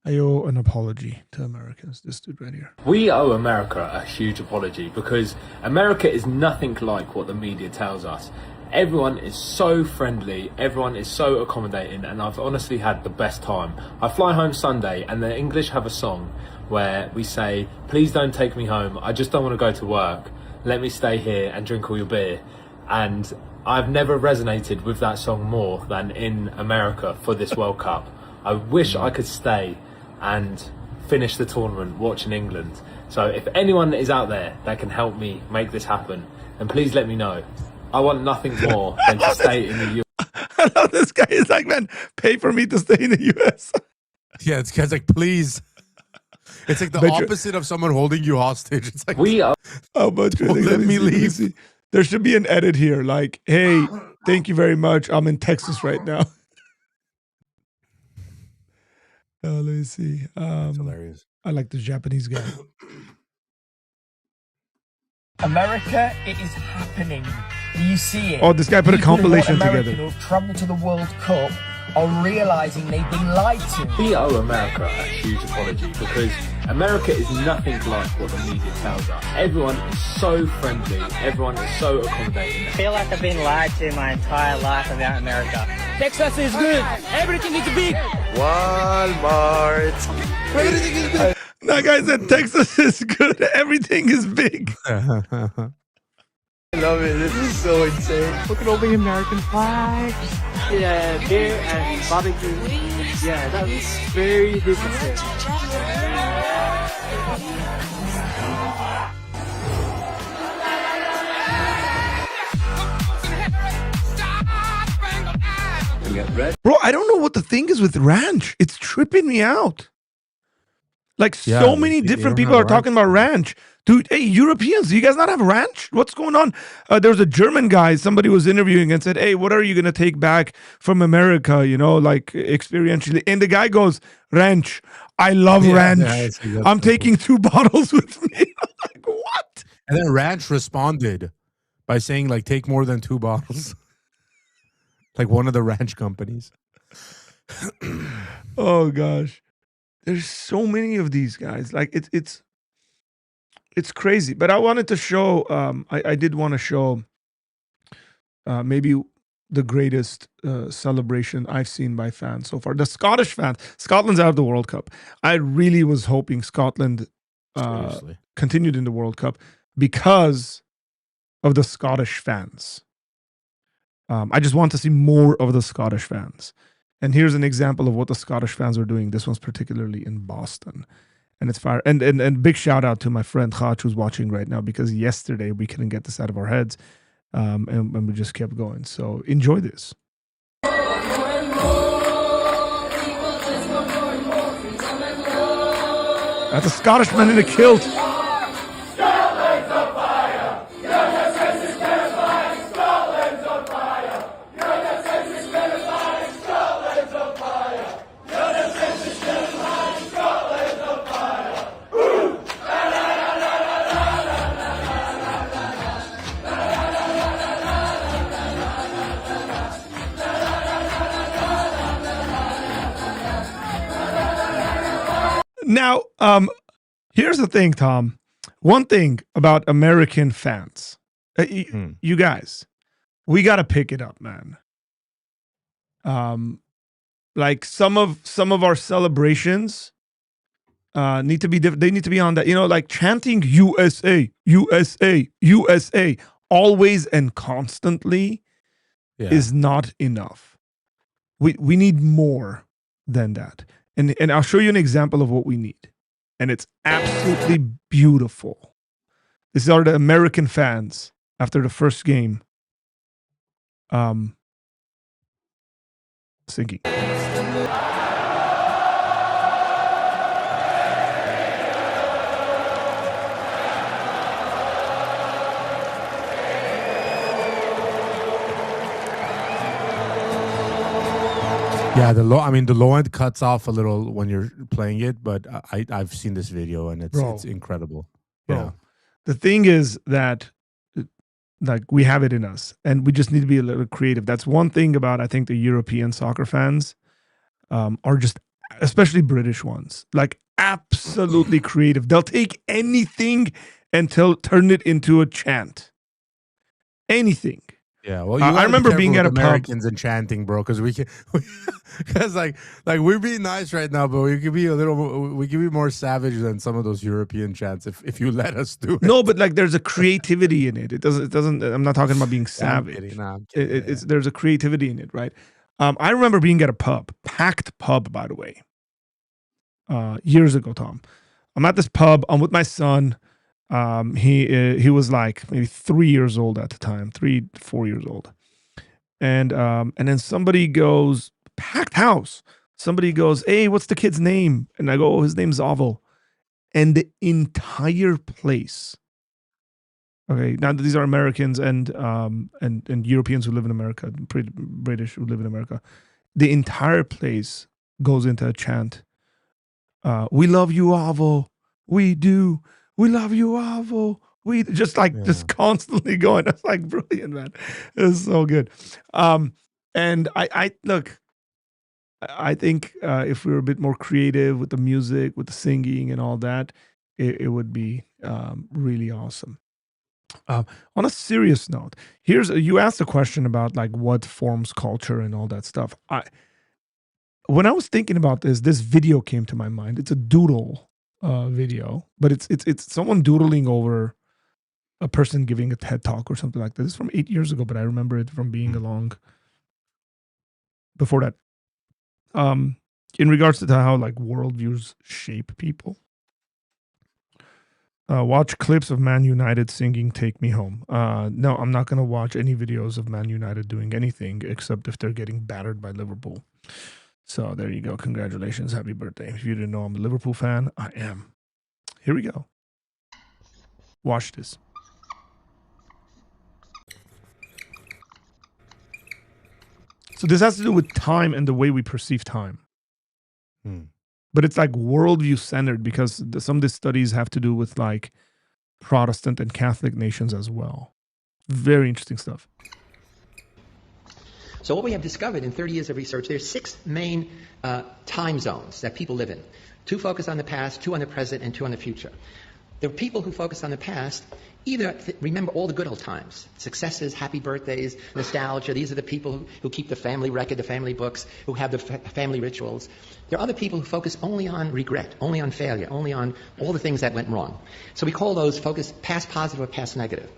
I owe an apology to Americans. This dude right here. We owe America a huge apology because America is nothing like what the media tells us. Everyone is so friendly, everyone is so accommodating, and I've honestly had the best time. I fly home Sunday and the English have a song where we say, please don't take me home, I just don't want to go to work. Let me stay here and drink all your beer. And I've never resonated with that song more than in America for this World Cup. I wish I could stay and finish the tournament watching England. So if anyone is out there that can help me make this happen, then please let me know. I want nothing more than to stay in the US. I love this guy. He's like, man, pay for me to stay in the US. Yeah, this guy's like, please. It's like the opposite of someone holding you hostage. It's like, we are. Oh, but let me leave. There should be an edit here. Like, hey, thank you very much. I'm in Texas right now. Let me see. That's hilarious. I like the Japanese guy. America, it is happening. Do you see it? Oh, this guy put a People compilation who are together. American who have traveled to the World Cup are realizing they've been lied to. We owe America a huge apology because America is nothing like what the media tells us. Everyone is so friendly, everyone is so accommodating. I feel like I've been lied to my entire life about America. Texas is good. Everything is big. Walmart. Everything is big. That guy said Texas is good. Everything is big. I love it. This is so insane. Look at all the American flags. Yeah, beer and barbecue. Yeah, that's very different. Bro, I don't know what the thing is with ranch. It's tripping me out. Like Yeah, so like, many they different don't people have are talking about ranch. Dude, hey, Europeans, do you guys not have ranch? What's going on? There was a German guy, somebody was interviewing and said, hey, what are you going to take back from America, you know, like experientially? And the guy goes, ranch. I love ranch. it's like, that's I'm simple. taking 2 bottles with me. I'm like, what? And then Ranch responded by saying, like, take more than 2 bottles. Like one of the ranch companies. Oh, gosh. There's so many of these guys. Like, it's crazy. But I wanted to show, I did want to show maybe the greatest celebration I've seen by fans so far. The Scottish fans. Scotland's out of the World Cup. I really was hoping Scotland Seriously. continued in the World Cup because of the Scottish fans. I just want to see more of the Scottish fans. And here's an example of what the Scottish fans are doing. This one's particularly in Boston. And it's fire. And big shout out to my friend Khach, who's watching right now, because yesterday we couldn't get this out of our heads. And we just kept going. So enjoy this. That's a Scottishman in a kilt. Now, here's the thing, Tom. One thing about American fans, you guys, we got to pick it up, man. Like some of our celebrations need to be different. They need to be on that, you know, like chanting USA, USA, USA, always and constantly is not enough. We need more than that. And I'll show you an example of what we need. And it's absolutely beautiful. These are the American fans after the first game singing. Yeah, the low end cuts off a little when you're playing it, but I've seen this video and it's incredible. Bro, Yeah. the thing is that like we have it in us and we just need to be a little creative. That's one thing about, I think, the European soccer fans are just, especially British ones, like absolutely creative. They'll take anything and turn it into a chant. Anything. Yeah, well, I remember being at a Americans pub and chanting, bro, because we can, because like we're being nice right now, but we could be more savage than some of those European chants if you let us do it. No, but like there's a creativity in it. It doesn't. I'm not talking about being savage. I'm kidding. No, I'm kidding, There's a creativity in it, right? I remember being at a pub, packed pub, by the way, years ago. Tom, I'm at this pub. I'm with my son. He was like maybe 3 years old at the time, 3-4 years old, and then somebody goes, packed house. Somebody goes, hey, what's the kid's name? And I go, oh, his name's Avo. And the entire place. Okay, now these are Americans and Europeans who live in America, British who live in America. The entire place goes into a chant. We love you, Avo. We do. We love you, Avo. We just just constantly going. That's like brilliant, man. It's so good. And I look. I think if we were a bit more creative with the music, with the singing, and all that, it would be really awesome. On a serious note, you asked a question about like what forms culture and all that stuff. When I was thinking about this video came to my mind. It's a doodle video, but it's someone doodling over a person giving a TED talk or something like that. This is from 8 years ago, but I remember it from being along before that. In regards to how like worldviews shape people. Watch clips of Man United singing "Take Me Home." No, I'm not going to watch any videos of Man United doing anything except if they're getting battered by Liverpool. So there you go. Congratulations. Happy birthday. If you didn't know I'm a Liverpool fan, I am. Here we go. Watch this. So this has to do with time and the way we perceive time. But it's like worldview centered because some of these studies have to do with like Protestant and Catholic nations as well. Very interesting stuff. So what we have discovered in 30 years of research, there's 6 main time zones that people live in. 2 focus on the past, 2 on the present, and 2 on the future. The people who focus on the past either remember all the good old times, successes, happy birthdays, nostalgia. These are the people who keep the family record, the family books, who have the family rituals. There are other people who focus only on regret, only on failure, only on all the things that went wrong. So we call those focus past positive or past negative.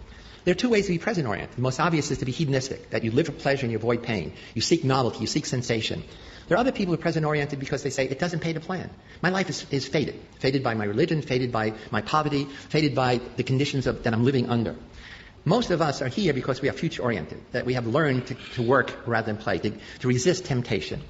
There are 2 ways to be present-oriented. The most obvious is to be hedonistic, that you live for pleasure and you avoid pain. You seek novelty, you seek sensation. There are other people who are present-oriented because they say, it doesn't pay to plan. My life is fated. Fated by my religion, fated by my poverty, fated by the conditions that I'm living under. Most of us are here because we are future-oriented, that we have learned to work rather than play, to resist temptation.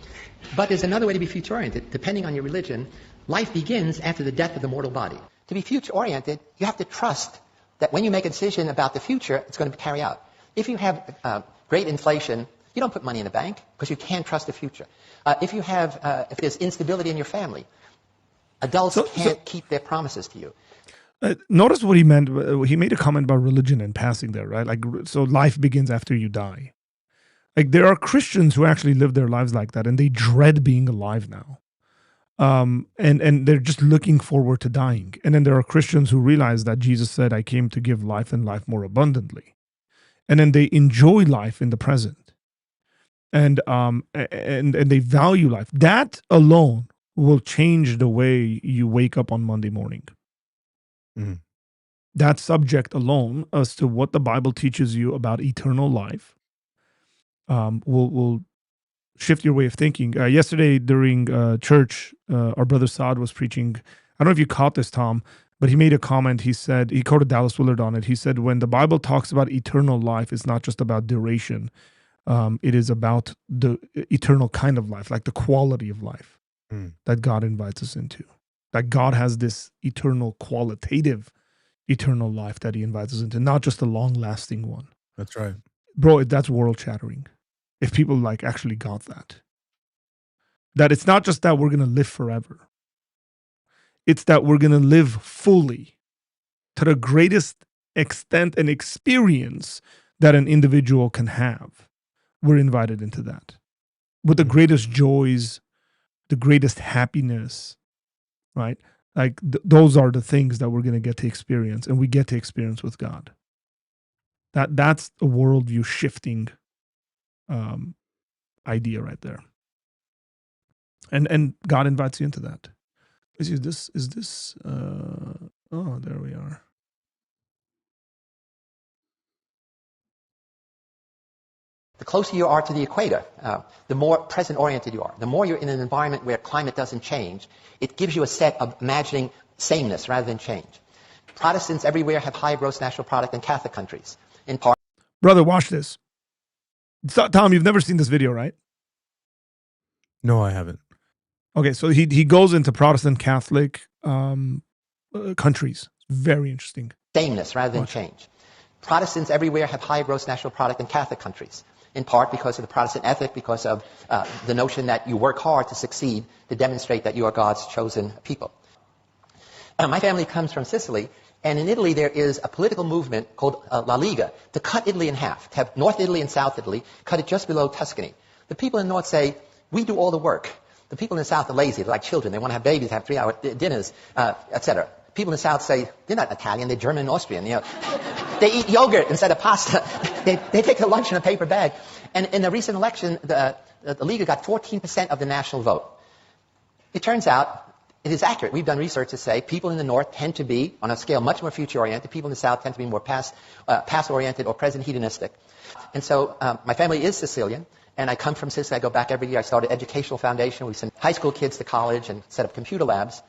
But there's another way to be future-oriented. Depending on your religion, life begins after the death of the mortal body. To be future-oriented, you have to trust that when you make a decision about the future, it's going to carry out. If you have great inflation, you don't put money in the bank because you can't trust the future. If there's instability in your family, adults can't keep their promises to you. Notice what he meant. He made a comment about religion in passing there, right? Like, so life begins after you die. Like, there are Christians who actually live their lives like that, and they dread being alive now. And they're just looking forward to dying. And then there are Christians who realize that Jesus said, I came to give life and life more abundantly. And then they enjoy life in the present. And they value life. That alone will change the way you wake up on Monday morning. That subject alone, as to what the Bible teaches you about eternal life, will shift your way of thinking. Yesterday during church, our brother Saad was preaching. I don't know if you caught this, Tom, but he made a comment. He said, he quoted Dallas Willard on it. He said, when the Bible talks about eternal life, it's not just about duration. It is about the eternal kind of life, like the quality of life that God invites us into. That God has this eternal, qualitative, eternal life that he invites us into, not just a long-lasting one. That's right. Bro, that's world-shattering. If people like actually got that. That it's not just that we're going to live forever. It's that we're going to live fully to the greatest extent and experience that an individual can have. We're invited into that. With the greatest joys, the greatest happiness, right? Like those are the things that we're going to get to experience, and we get to experience with God. That's a worldview shifting idea right there. And God invites you into that. Is this oh, there we are. The closer you are to the equator, the more present-oriented you are. The more you're in an environment where climate doesn't change, it gives you a set of imagining sameness rather than change. Protestants everywhere have higher gross national product than Catholic countries. In part, brother, watch this. So, Tom, you've never seen this video, right? No, I haven't. Okay, so he goes into Protestant Catholic countries. Very interesting. Sameness rather than change. Protestants everywhere have higher gross national product than Catholic countries. In part because of the Protestant ethic, because of the notion that you work hard to succeed, to demonstrate that you are God's chosen people. My family comes from Sicily, and in Italy there is a political movement called La Liga to cut Italy in half, to have North Italy and South Italy, cut it just below Tuscany. The people in the North say, we do all the work. The people in the South are lazy, they're like children, they want to have babies, have 3-hour dinners, etc. People in the South say, they're not Italian, they're German and Austrian, you know. They eat yogurt instead of pasta. They take their lunch in a paper bag. And in the recent election, the Liga got 14% of the national vote. It turns out it is accurate. We've done research to say people in the North tend to be, on a scale much more future-oriented. People in the South tend to be more past-oriented or present-hedonistic. And so my family is Sicilian, and I come from Sicily. I go back every year. I started an educational foundation. We send high school kids to college and set up computer labs.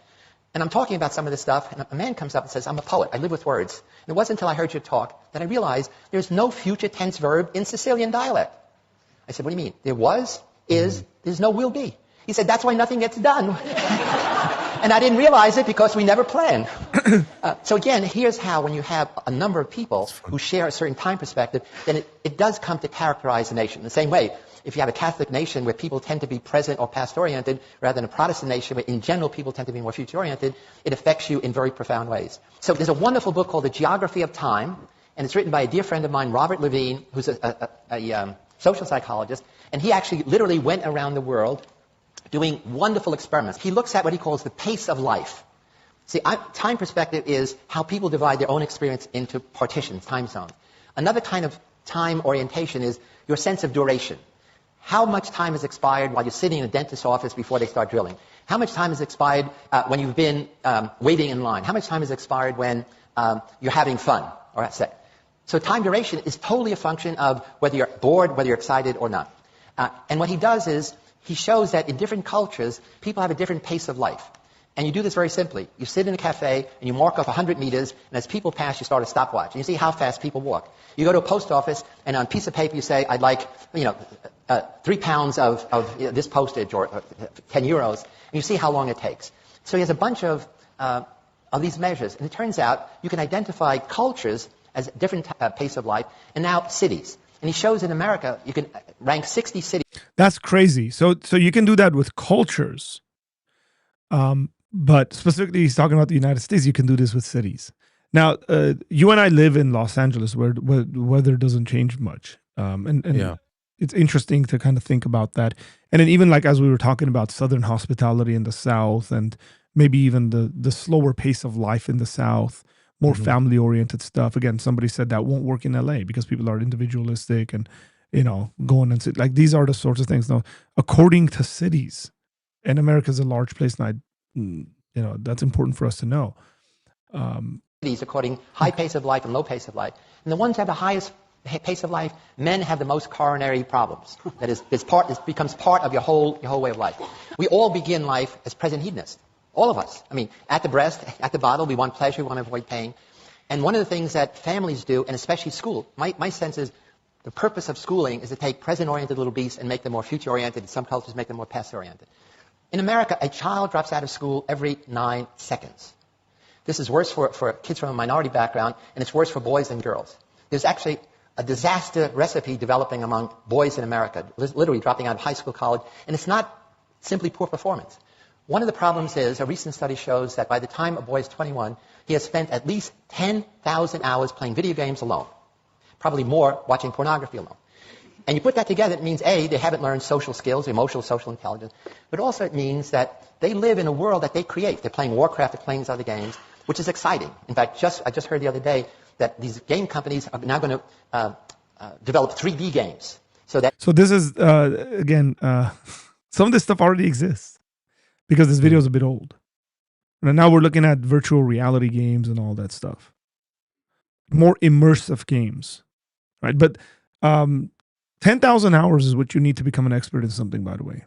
And I'm talking about some of this stuff, and a man comes up and says, I'm a poet. I live with words. And it wasn't until I heard you talk that I realized there's no future tense verb in Sicilian dialect. I said, what do you mean? There was, is, there's no will be. He said, that's why nothing gets done. And I didn't realize it because we never planned. So again, here's how when you have a number of people who share a certain time perspective, then it does come to characterize a nation. The same way, if you have a Catholic nation where people tend to be present or past-oriented, rather than a Protestant nation where in general people tend to be more future-oriented, it affects you in very profound ways. So there's a wonderful book called The Geography of Time, and it's written by a dear friend of mine, Robert Levine, who's a social psychologist, and he actually literally went around the world doing wonderful experiments. He looks at what he calls the pace of life. See, time perspective is how people divide their own experience into partitions, time zones. Another kind of time orientation is your sense of duration. How much time has expired while you're sitting in a dentist's office before they start drilling? How much time has expired when you've been waiting in line? How much time has expired when you're having fun or upset? So time duration is totally a function of whether you're bored, whether you're excited or not. And what he does is he shows that in different cultures, people have a different pace of life. And you do this very simply. You sit in a cafe and you mark off 100 meters, and as people pass, you start a stopwatch. And you see how fast people walk. You go to a post office, and on a piece of paper you say, I'd like 3 pounds of this postage or 10 euros, and you see how long it takes. So he has a bunch of these measures. And it turns out you can identify cultures as different pace of life, and now cities. And he shows in America, you can rank 60 cities. That's crazy. So you can do that with cultures. But specifically, he's talking about the United States. You can do this with cities. Now, you and I live in Los Angeles, where weather doesn't change much. And Yeah. It's interesting to kind of think about that. And then even like as we were talking about Southern hospitality in the South, and maybe even the slower pace of life in the South, more family-oriented stuff. Again, somebody said that won't work in LA because people are individualistic and, going and sit. Like, these are the sorts of things. Now, according to cities, and America's a large place, and that's important for us to know. Cities according high pace of life and low pace of life. And the ones that have the highest pace of life, men have the most coronary problems. That is, it becomes part of your whole way of life. We all begin life as present hedonists. All of us. I mean, at the breast, at the bottle, we want pleasure, we want to avoid pain. And one of the things that families do, and especially school, my sense is the purpose of schooling is to take present-oriented little beasts and make them more future-oriented. In some cultures, make them more past-oriented. In America, a child drops out of school every 9 seconds. This is worse for kids from a minority background, and it's worse for boys than girls. There's actually a disaster recipe developing among boys in America, literally dropping out of high school, college, and it's not simply poor performance. One of the problems is, a recent study shows that by the time a boy is 21, he has spent at least 10,000 hours playing video games alone. Probably more watching pornography alone. And you put that together, it means, A, they haven't learned social skills, emotional, social intelligence, but also it means that they live in a world that they create. They're playing Warcraft, they're playing these other games, which is exciting. In fact, I just heard the other day that these game companies are now going to develop 3D games. So this is, again, some of this stuff already exists. Because this video is a bit old. And now we're looking at virtual reality games and all that stuff. More immersive games. Right? But 10,000 hours is what you need to become an expert in something, by the way.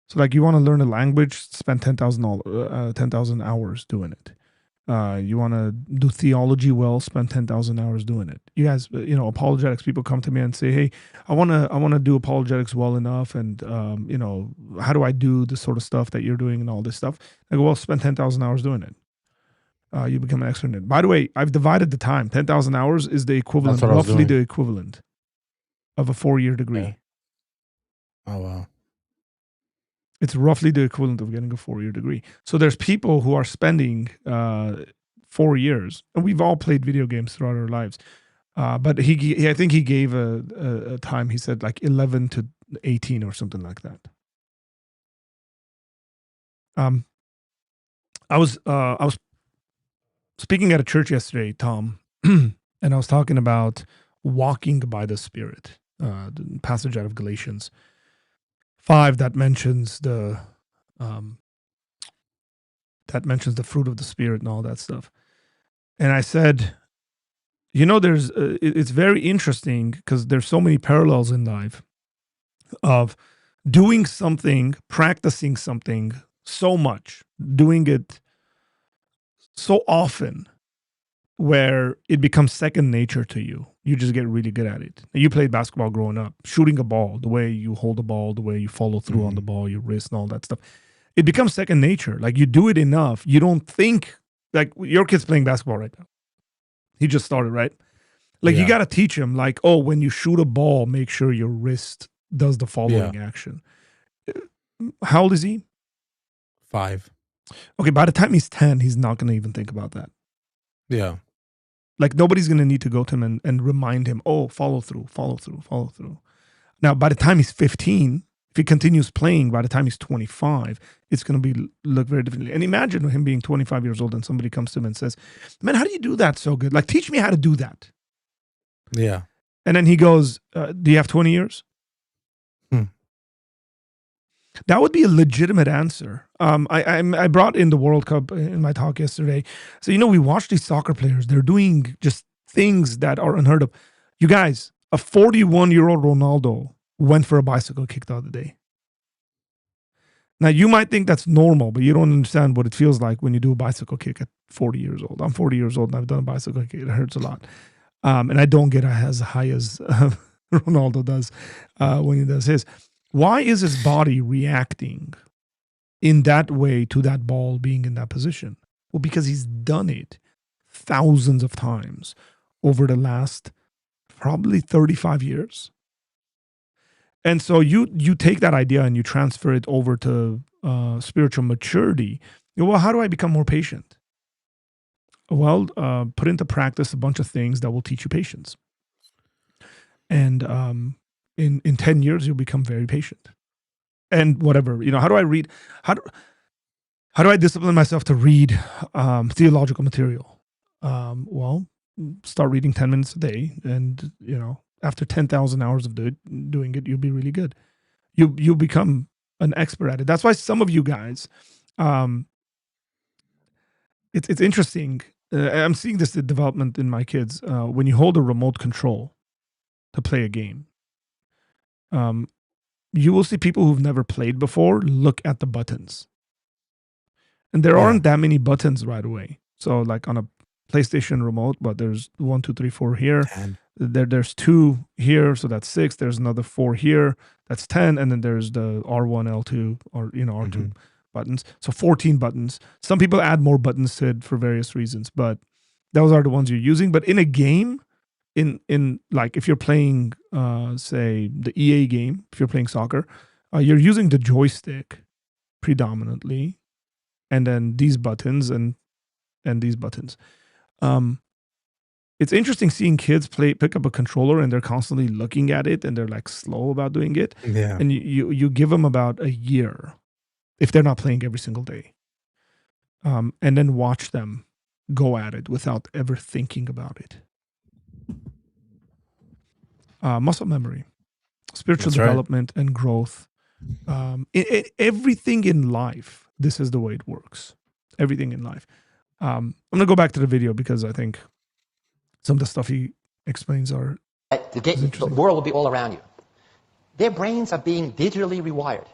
So like, you want to learn a language, spend 10,000 hours doing it. You want to do theology well, spend 10,000 hours doing it. You guys, apologetics people come to me and say, hey, I want to do apologetics well enough. And, how do I do the sort of stuff that you're doing and all this stuff? I go, well, spend 10,000 hours doing it. You become an expert in it. By the way, I've divided the time. 10,000 hours is the equivalent, roughly the equivalent of a 4-year degree. Yeah. Oh, wow. It's roughly the equivalent of getting a 4-year degree. So there's people who are spending 4 years, and we've all played video games throughout our lives. But I think he gave a time. He said like 11 to 18 or something like that. I was speaking at a church yesterday, Tom, and I was talking about walking by the Spirit, the passage out of Galatians 5 that mentions the fruit of the Spirit and all that stuff. And I said, there's it's very interesting because there's so many parallels in life of doing something, practicing something so much, doing it so often where it becomes second nature to you. You just get really good at it. You played basketball growing up, shooting a ball, the way you hold the ball, the way you follow through on the ball, your wrist and all that stuff. It becomes second nature. Like you do it enough, you don't think, like your kid's playing basketball right now. He just started, right? Like you got to teach him, like, oh, when you shoot a ball, make sure your wrist does the following action. How old is he? 5. Okay, by the time he's 10, he's not going to even think about that. Yeah. Like nobody's going to need to go to him and remind him, oh, follow through. Now, by the time he's 15, if he continues playing, by the time he's 25, it's going to look very differently. And imagine him being 25 years old and somebody comes to him and says, man, how do you do that so good? Like, teach me how to do that. Yeah. And then he goes, do you have 20 years? That would be a legitimate answer. I brought in the World Cup in my talk yesterday. So, we watch these soccer players. They're doing just things that are unheard of. You guys, a 41-year-old Ronaldo went for a bicycle kick the other day. Now, you might think that's normal, but you don't understand what it feels like when you do a bicycle kick at 40 years old. I'm 40 years old and I've done a bicycle kick. It hurts a lot. And I don't get as high as Ronaldo does when he does his. Why is his body reacting in that way to that ball being in that position? Well, because he's done it thousands of times over the last probably 35 years. And so you take that idea and you transfer it over to spiritual maturity. Well, how do I become more patient? Well, put into practice a bunch of things that will teach you patience. And in 10 years, you'll become very patient. And whatever, how do I read? How do I discipline myself to read theological material? Well, start reading 10 minutes a day. And, after 10,000 hours of doing it, you'll be really good. You'll become an expert at it. That's why some of you guys, it's interesting. I'm seeing this development in my kids. When you hold a remote control to play a game, you will see people who've never played before look at the buttons. And there aren't that many buttons right away. So like on a PlayStation remote, but there's 1, 2, 3, 4 here. 10. There's 2 here, so that's 6. There's another 4 here, that's 10. And then there's the R1, L2, or R2 buttons. So 14 buttons. Some people add more buttons to it for various reasons, but those are the ones you're using. But in a game, in like if you're playing say the EA game, if you're playing soccer, you're using the joystick predominantly, and then these buttons and these buttons. It's interesting seeing kids pick up a controller and they're constantly looking at it and they're like slow about doing it. Yeah. And you give them about a year if they're not playing every single day, and then watch them go at it without ever thinking about it. Muscle memory, spiritual development, and growth. Everything in life, this is the way it works. Everything in life. I'm going to go back to the video because I think some of the stuff he explains are the world will be all around you. Their brains are being digitally rewired,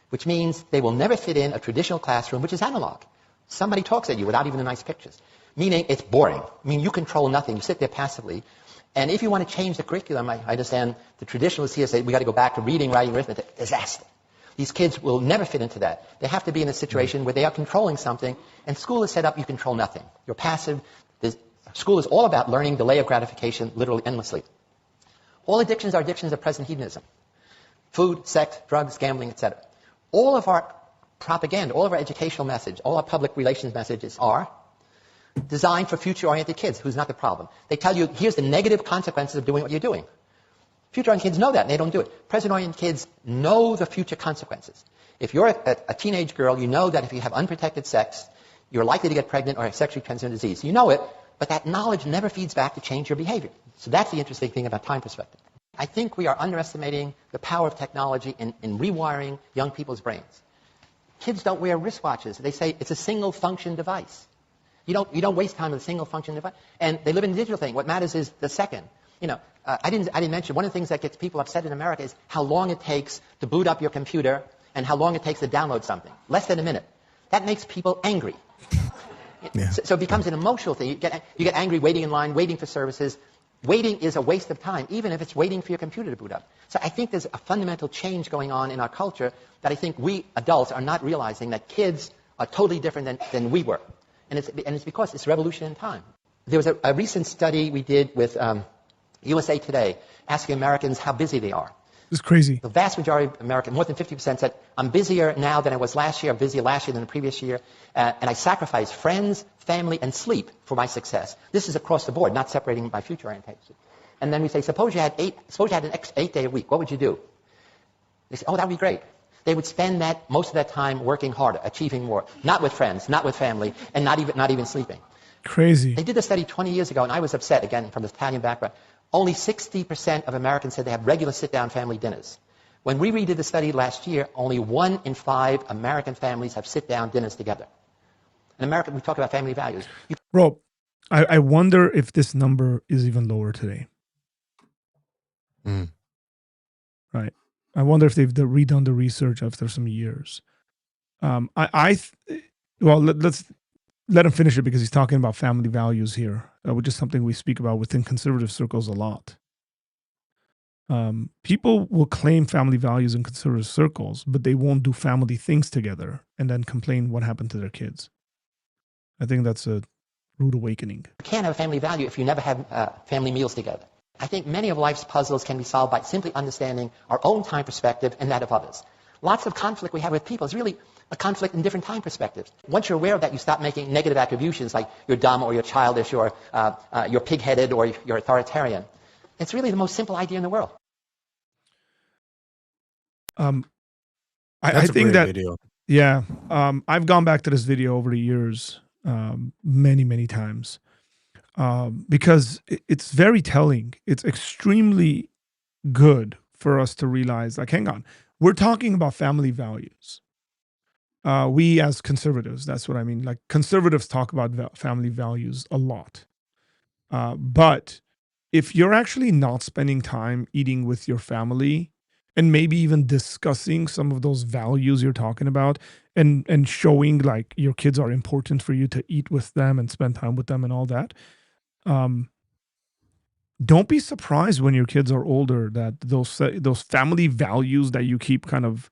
which means they will never fit in a traditional classroom, which is analog. Somebody talks at you without even the nice pictures, meaning it's boring. I mean, you control nothing. You sit there passively. And if you want to change the curriculum, I understand the traditionalists here say we got to go back to reading, writing, arithmetic. Disaster. These kids will never fit into that. They have to be in a situation where they are controlling something, and school is set up, you control nothing. You're passive. School is all about learning, delay of gratification, literally endlessly. All addictions are addictions of present hedonism. Food, sex, drugs, gambling, etc. All of our propaganda, all of our educational message, all our public relations messages are designed for future-oriented kids, who's not the problem. They tell you, here's the negative consequences of doing what you're doing. Future-oriented kids know that, and they don't do it. Present-oriented kids know the future consequences. If you're a teenage girl, you know that if you have unprotected sex, you're likely to get pregnant or have sexually transmitted disease. You know it, but that knowledge never feeds back to change your behavior. So that's the interesting thing about time perspective. I think we are underestimating the power of technology in rewiring young people's brains. Kids don't wear wristwatches. They say it's a single-function device. You don't waste time with a single-function device. And they live in a digital thing. What matters is the second. I didn't mention, one of the things that gets people upset in America is how long it takes to boot up your computer and how long it takes to download something. Less than a minute. That makes people angry. Yeah. So it becomes an emotional thing. You get angry waiting in line, waiting for services. Waiting is a waste of time, even if it's waiting for your computer to boot up. So I think there's a fundamental change going on in our culture that I think we adults are not realizing, that kids are totally different than we were. And it's because it's revolution in time. There was a recent study we did with USA Today asking Americans how busy they are. It's crazy. The vast majority of Americans, more than 50%, said, I'm busier now than I was last year, I'm busier last year than the previous year, and I sacrifice friends, family, and sleep for my success. This is across the board, not separating by future orientation. And then we say, suppose you had an 8-day a week, what would you do? They say, oh, that would be great. They would spend most of that time working harder, achieving more, not with friends, not with family, and not even sleeping. Crazy. They did the study 20 years ago, and I was upset, again, from the Italian background. Only 60% of Americans said they have regular sit-down family dinners. When we redid the study last year, only 1 in 5 American families have sit-down dinners together. In America, we talk about family values. Bro, I wonder if this number is even lower today. Right. I wonder if they've redone the research after some years. Let's let him finish it, because he's talking about family values here, which is something we speak about within conservative circles a lot. People will claim family values in conservative circles, but they won't do family things together and then complain what happened to their kids. I think that's a rude awakening. You can't have a family value if you never have family meals together. I think many of life's puzzles can be solved by simply understanding our own time perspective and that of others. Lots of conflict we have with people is really a conflict in different time perspectives. Once you're aware of that, you stop making negative attributions like you're dumb or you're childish or you're pig-headed or you're authoritarian. It's really the most simple idea in the world. I think that video. Yeah. I've gone back to this video over the years many, many times because it's very telling. It's extremely good for us to realize, like, hang on, we're talking about family values. We as conservatives, that's what I mean. Like, conservatives talk about family values a lot. But if you're actually not spending time eating with your family and maybe even discussing some of those values you're talking about and showing like your kids are important for you to eat with them and spend time with them and all that, don't be surprised when your kids are older that those family values that you keep kind of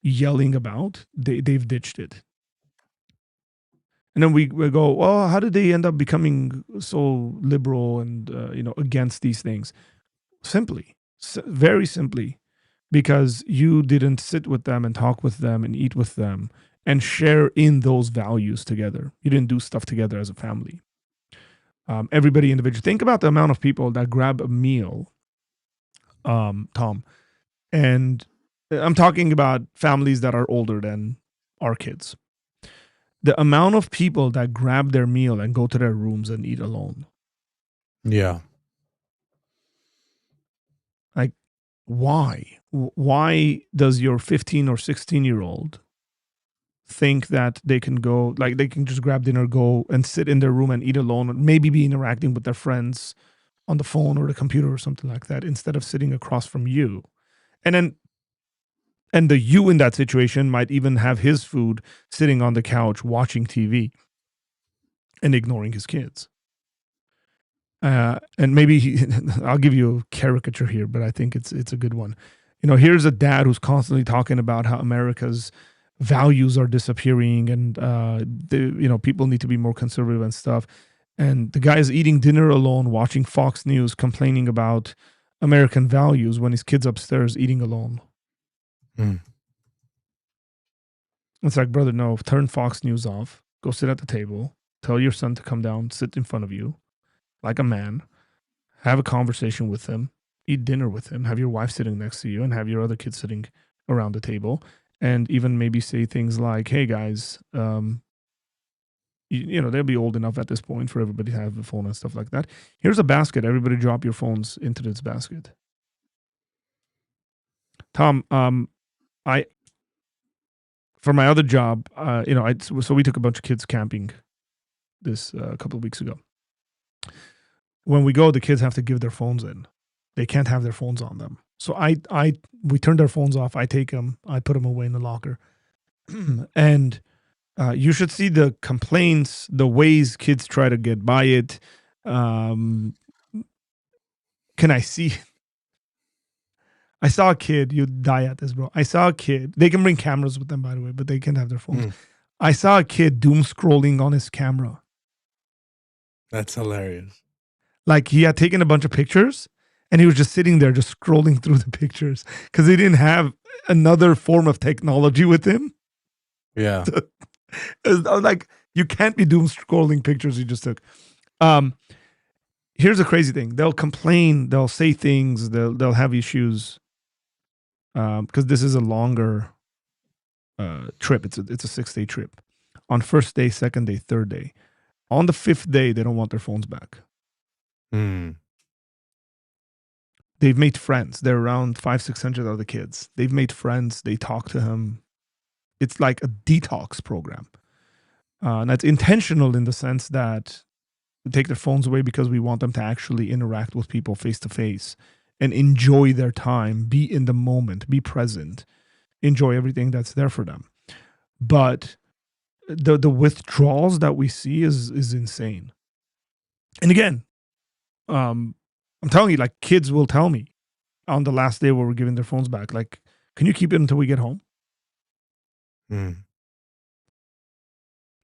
yelling about, they've ditched it. And then we go, well, how did they end up becoming so liberal and against these things? Simply, very simply, because you didn't sit with them and talk with them and eat with them and share in those values together. You didn't do stuff together as a family. Everybody individually. Think about the amount of people that grab a meal, Tom, and I'm talking about families that are older than our kids. The amount of people that grab their meal and go to their rooms and eat alone. Yeah. Like, why? Why does your 15 or 16-year-old think that they can go, like they can just grab dinner, go and sit in their room and eat alone, and maybe be interacting with their friends on the phone or the computer or something like that, instead of sitting across from you? And the you in that situation might even have his food sitting on the couch watching TV and ignoring his kids. And maybe I'll give you a caricature here, but I think it's a good one. Here's a dad who's constantly talking about how America's values are disappearing and people need to be more conservative and stuff. And the guy is eating dinner alone, watching Fox News, complaining about American values when his kid's upstairs eating alone. It's like, brother, no, turn Fox News off, go sit at the table, tell your son to come down, sit in front of you like a man, have a conversation with him, eat dinner with him, have your wife sitting next to you and have your other kids sitting around the table, and even maybe say things like, hey guys, they'll be old enough at this point for everybody to have a phone and stuff like that. Here's a basket. Everybody drop your phones into this basket. Tom, for my other job, so we took a bunch of kids camping this a couple of weeks ago. When we go, the kids have to give their phones in. They can't have their phones on them. So we turn their phones off. I take them, I put them away in the locker. And You should see the complaints, the ways kids try to get by it. Can I see? I saw a kid. You'd die at this, bro. I saw a kid. They can bring cameras with them, by the way, but they can't have their phones. I saw a kid doom scrolling on his camera. That's hilarious. Like he had taken a bunch of pictures and he was just sitting there just scrolling through the pictures because he didn't have another form of technology with him. Yeah. I was like, you can't be doom scrolling pictures you just took. Here's the crazy thing. They'll complain, they'll say things, they'll have issues. Because this is a longer trip. It's a 6-day trip. On first day, second day, third day. On the 5th day, they don't want their phones back. They've made friends. They're around 500-600 other kids. They've made friends. They talk to him. It's like a detox program. And that's intentional in the sense that we take their phones away because we want them to actually interact with people face to face and enjoy their time, be in the moment, be present, enjoy everything that's there for them. But the withdrawals that we see is insane. And again, I'm telling you, like kids will tell me on the last day where we're giving their phones back, like, can you keep it until we get home?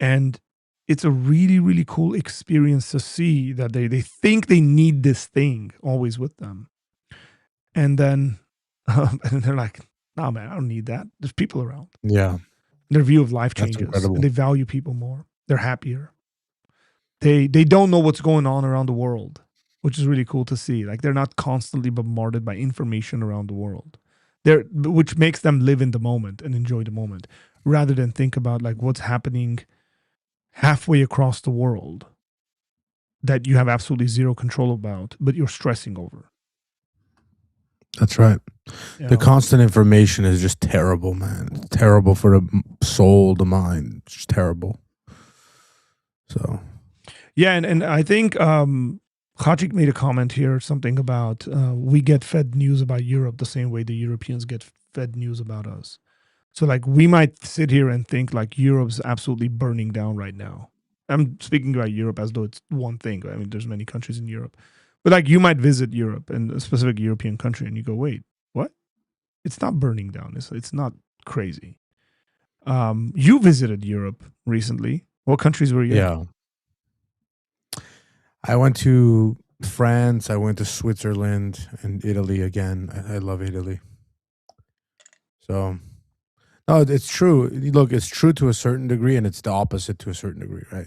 And it's a really, really cool experience to see that they think they need this thing always with them. And then and they're like, nah, man, I don't need that. There's people around. Yeah. Their view of life changes. And they value people more. They're happier. They don't know what's going on around the world, which is really cool to see. Like they're not constantly bombarded by information around the world. Which makes them live in the moment and enjoy the moment rather than think about like what's happening halfway across the world that you have absolutely zero control about, but you're stressing over. That's right. The constant information is just terrible, man. It's terrible for the soul, the mind. It's just terrible. So, yeah, and I think Khachik made a comment here, something about we get fed news about Europe the same way the Europeans get fed news about us. So like we might sit here and think like Europe's absolutely burning down right now. I'm speaking about Europe as though it's one thing. I mean, there's many countries in Europe. But like you might visit Europe and a specific European country and you go, wait, what? It's not burning down. It's not crazy. You visited Europe recently. What countries were you in? I went to France. I went to Switzerland and Italy again. I love Italy. So, no, it's true. Look, it's true to a certain degree, and it's the opposite to a certain degree, right?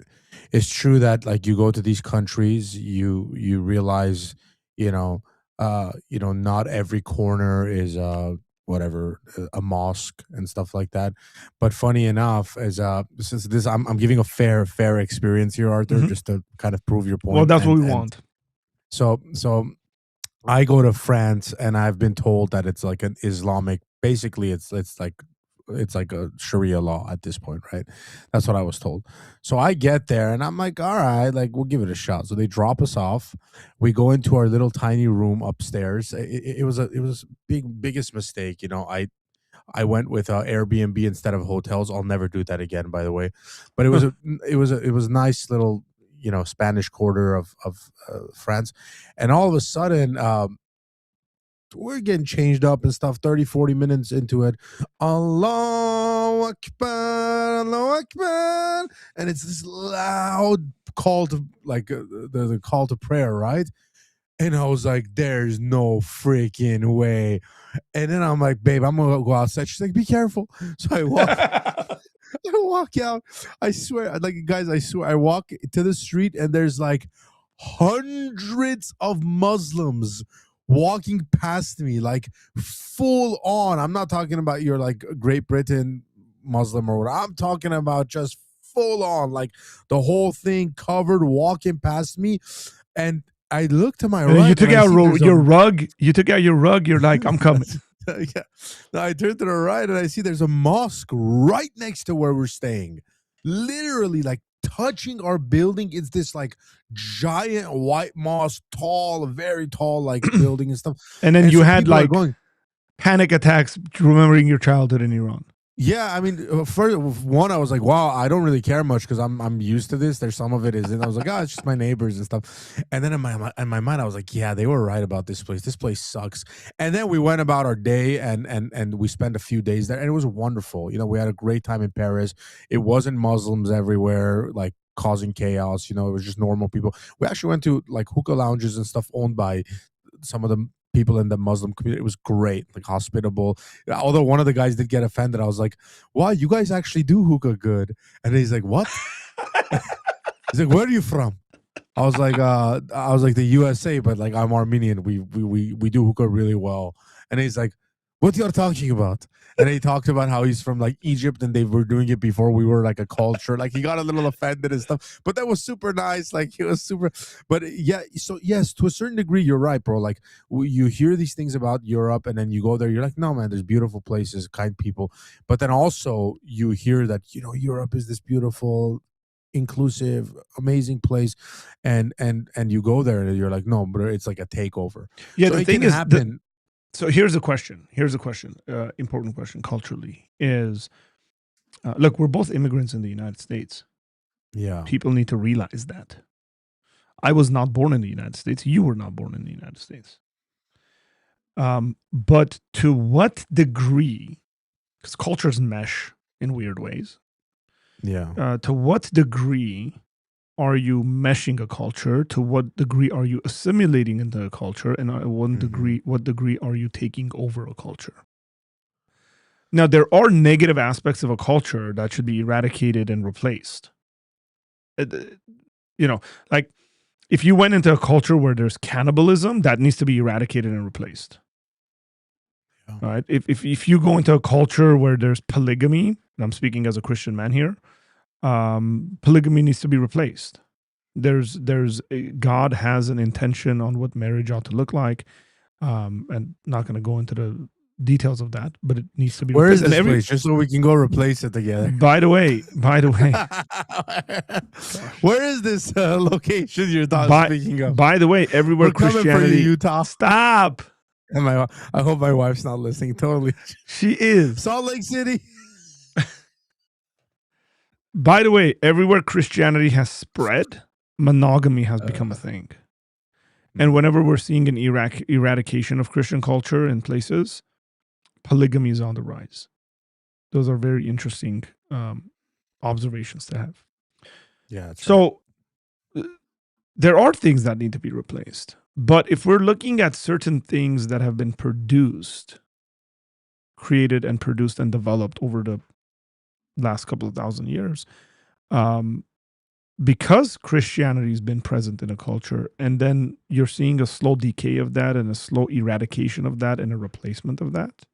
It's true that like you go to these countries, you realize, not every corner is a mosque and stuff like that. But funny enough, as since this, I'm giving a fair experience here, Arthur, just to kind of prove your point. Well, that's what we want. So I go to France, and I've been told that it's like an Islamic. Basically, it's like a Sharia law at this point, right? That's what I was told. So I get there and I'm like, all right, like we'll give it a shot. So they drop us off. We go into our little tiny room upstairs. It was biggest mistake. I went with Airbnb instead of hotels. I'll never do that again, by the way. But it was a nice little, Spanish quarter of France. And all of a sudden, we're getting changed up and stuff 30-40 minutes into it. Allahu Akbar, Allahu Akbar, and it's this loud call to like the call to prayer, right? And I was like, there's no freaking way. And then I'm like, babe, I'm gonna go outside. She's like, be careful. So I walk out. I swear, like, guys, I swear, I walk to the street and there's like hundreds of Muslims walking past me, like full on. I'm not talking about your like Great Britain Muslim or whatever. I'm talking about just full on, like the whole thing covered, walking past me. And I looked to my right. You took out your rug. You took out your rug. You're like, I'm coming. Yeah. Now I turned to the right and I see there's a mosque right next to where we're staying. Literally, like touching our building. It's this like giant white mosque, very tall, like building and stuff. And then you had like panic attacks remembering your childhood in Iran. Yeah, I mean, first one, I was like, wow, I don't really care much because I'm used to this. There's some of it isn't. I was like, oh, it's just my neighbors and stuff. And then in my mind, I was like, yeah, they were right about this place. This place sucks. And then we went about our day and we spent a few days there, and it was wonderful. You know, we had a great time in Paris. It wasn't Muslims everywhere, like causing chaos. You know, it was just normal people. We actually went to like hookah lounges and stuff owned by some of the people in the Muslim community. It was great, like hospitable. Although one of the guys did get offended, I was like, "Wow, you guys actually do hookah good?" And he's like, "What?" He's like, "Where are you from?" I was like, the USA, but like I'm Armenian. We do hookah really well. And he's like, what you're talking about? And he talked about how he's from like Egypt and they were doing it before we were like a culture. Like he got a little offended and stuff, but that was super nice. Like he was super, but yeah. So yes, to a certain degree, you're right, bro. Like you hear these things about Europe and then you go there, you're like, no, man, there's beautiful places, kind people. But then also you hear that, you know, Europe is this beautiful, inclusive, amazing place, and you go there and you're like, no, but it's like a takeover. Yeah, So the it thing can is, happen. so here's a question. Important question culturally is, look, we're both immigrants in the United States. Yeah. People need to realize that. I was not born in the United States. You were not born in the United States. But to what degree, because cultures mesh in weird ways, Yeah. to what degree are you meshing a culture? To what degree are you assimilating into a culture? And what degree are you taking over a culture? Now, there are negative aspects of a culture that should be eradicated and replaced. You know, like if you went into a culture where there's cannibalism, that needs to be eradicated and replaced. Yeah. Right? If you go into a culture where there's polygamy, and I'm speaking as a Christian man here, polygamy needs to be replaced. God has an intention on what marriage ought to look like, and not going to go into the details of that, but it needs to be. Where is replaced. this place? Just so we can go replace it together. By the way, where is this location you're speaking of? By the way, everywhere We're coming Christianity, for you, Utah. Stop. And I hope my wife's not listening. Totally, she is. Salt Lake City. By the way, everywhere Christianity has spread, monogamy has become a thing. And whenever we're seeing an eradication of Christian culture in places, polygamy is on the rise. Those are very interesting observations to have. Yeah. So there are things that need to be replaced. But if we're looking at certain things that have been created and produced and developed over the last couple of thousand years, because Christianity has been present in a culture, and then you're seeing a slow decay of that and a slow eradication of that and a replacement of that,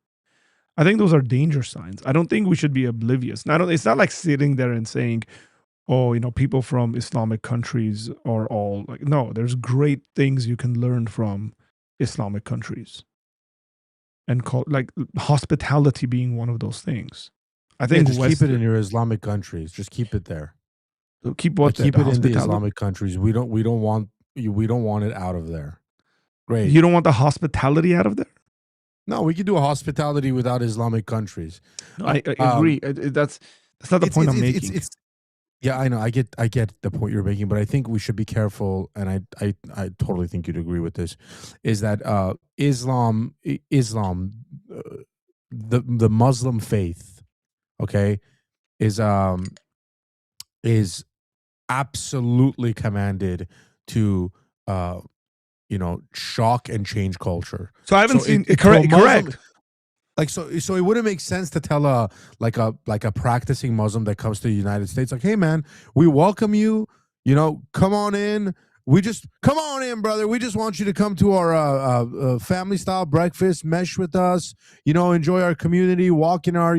I think those are danger signs. I don't think we should be oblivious. It's not like sitting there and saying, oh, you know, people from Islamic countries are all like, no, there's great things you can learn from Islamic countries. And like hospitality being one of those things. I think just keep it in your Islamic countries. Just keep it there. Keep what? Keep it in the Islamic countries. We don't want it out of there. Great. You don't want the hospitality out of there? No, we can do a hospitality without Islamic countries. No, I agree. That's not the point I'm making. Yeah, I know. I get the point you're making, but I think we should be careful, and I totally think you'd agree with this. Is that Islam, the Muslim faith, okay, is absolutely commanded to shock and change culture. So I haven't seen correct. Like so it wouldn't make sense to tell a practicing Muslim that comes to the United States, like, hey man, we welcome you, come on in. Come on in, brother. We just want you to come to our family style breakfast, mesh with us, enjoy our community, walk in our,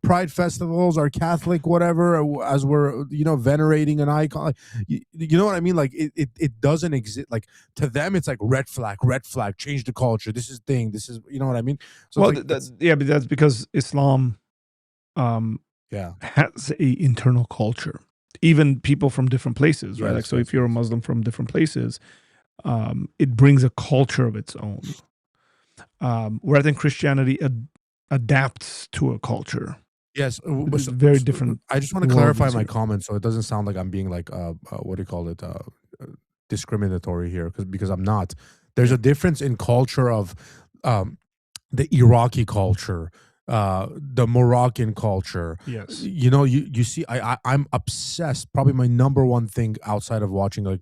pride festivals, our Catholic, whatever, as we're, venerating an icon. You know what I mean? Like it doesn't exist. Like to them, it's like red flag, change the culture. This is thing. This is, you know what I mean? So well, but that's because Islam has a internal culture. Even people from different places, right? Yes, so if you're a Muslim from different places, it brings a culture of its own. Where I think Christianity adapts to a culture. Yes, It's very different. I just want to worldviews clarify my here. comment so it doesn't sound like I'm being like what do you call it discriminatory here because I'm not. There's a difference in culture of the Iraqi culture, the Moroccan culture. Yes. You know, you see, I'm obsessed. Probably my number one thing outside of watching like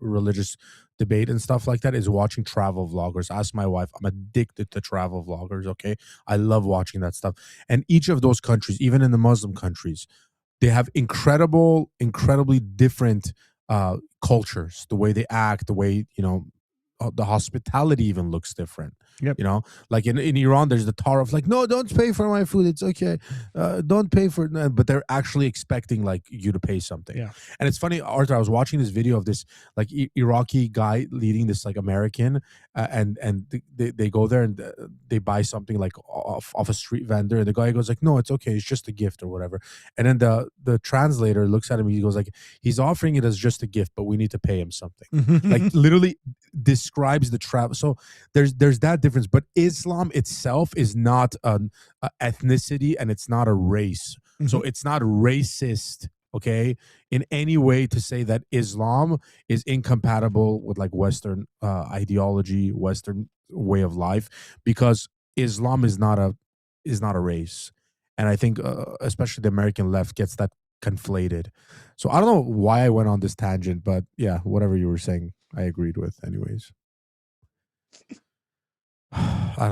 religious debate and stuff like that is watching travel vloggers. Ask my wife. I'm addicted to travel vloggers. Okay, I love watching that stuff. And each of those countries, even in the Muslim countries, they have incredibly different cultures. The way they act, the way the hospitality even looks different. Yep. You know, like in Iran, there's the tar of like, no, don't pay for my food. It's okay. Don't pay for it. But they're actually expecting like you to pay something. Yeah. And it's funny, Arthur, I was watching this video of this like Iraqi guy leading this like American and they go there and they buy something like off a street vendor. And the guy goes like, no, it's okay. It's just a gift or whatever. And then the translator looks at him. He goes like, he's offering it as just a gift, but we need to pay him something. Like literally describes the travel. So there's that difference, but Islam itself is not an ethnicity and it's not a race. So it's not racist, okay, in any way to say that Islam is incompatible with like Western ideology, Western way of life, because Islam is not a race. And I think especially the American left gets that conflated. So I don't know why I went on this tangent, but yeah, whatever you were saying, I agreed with anyways.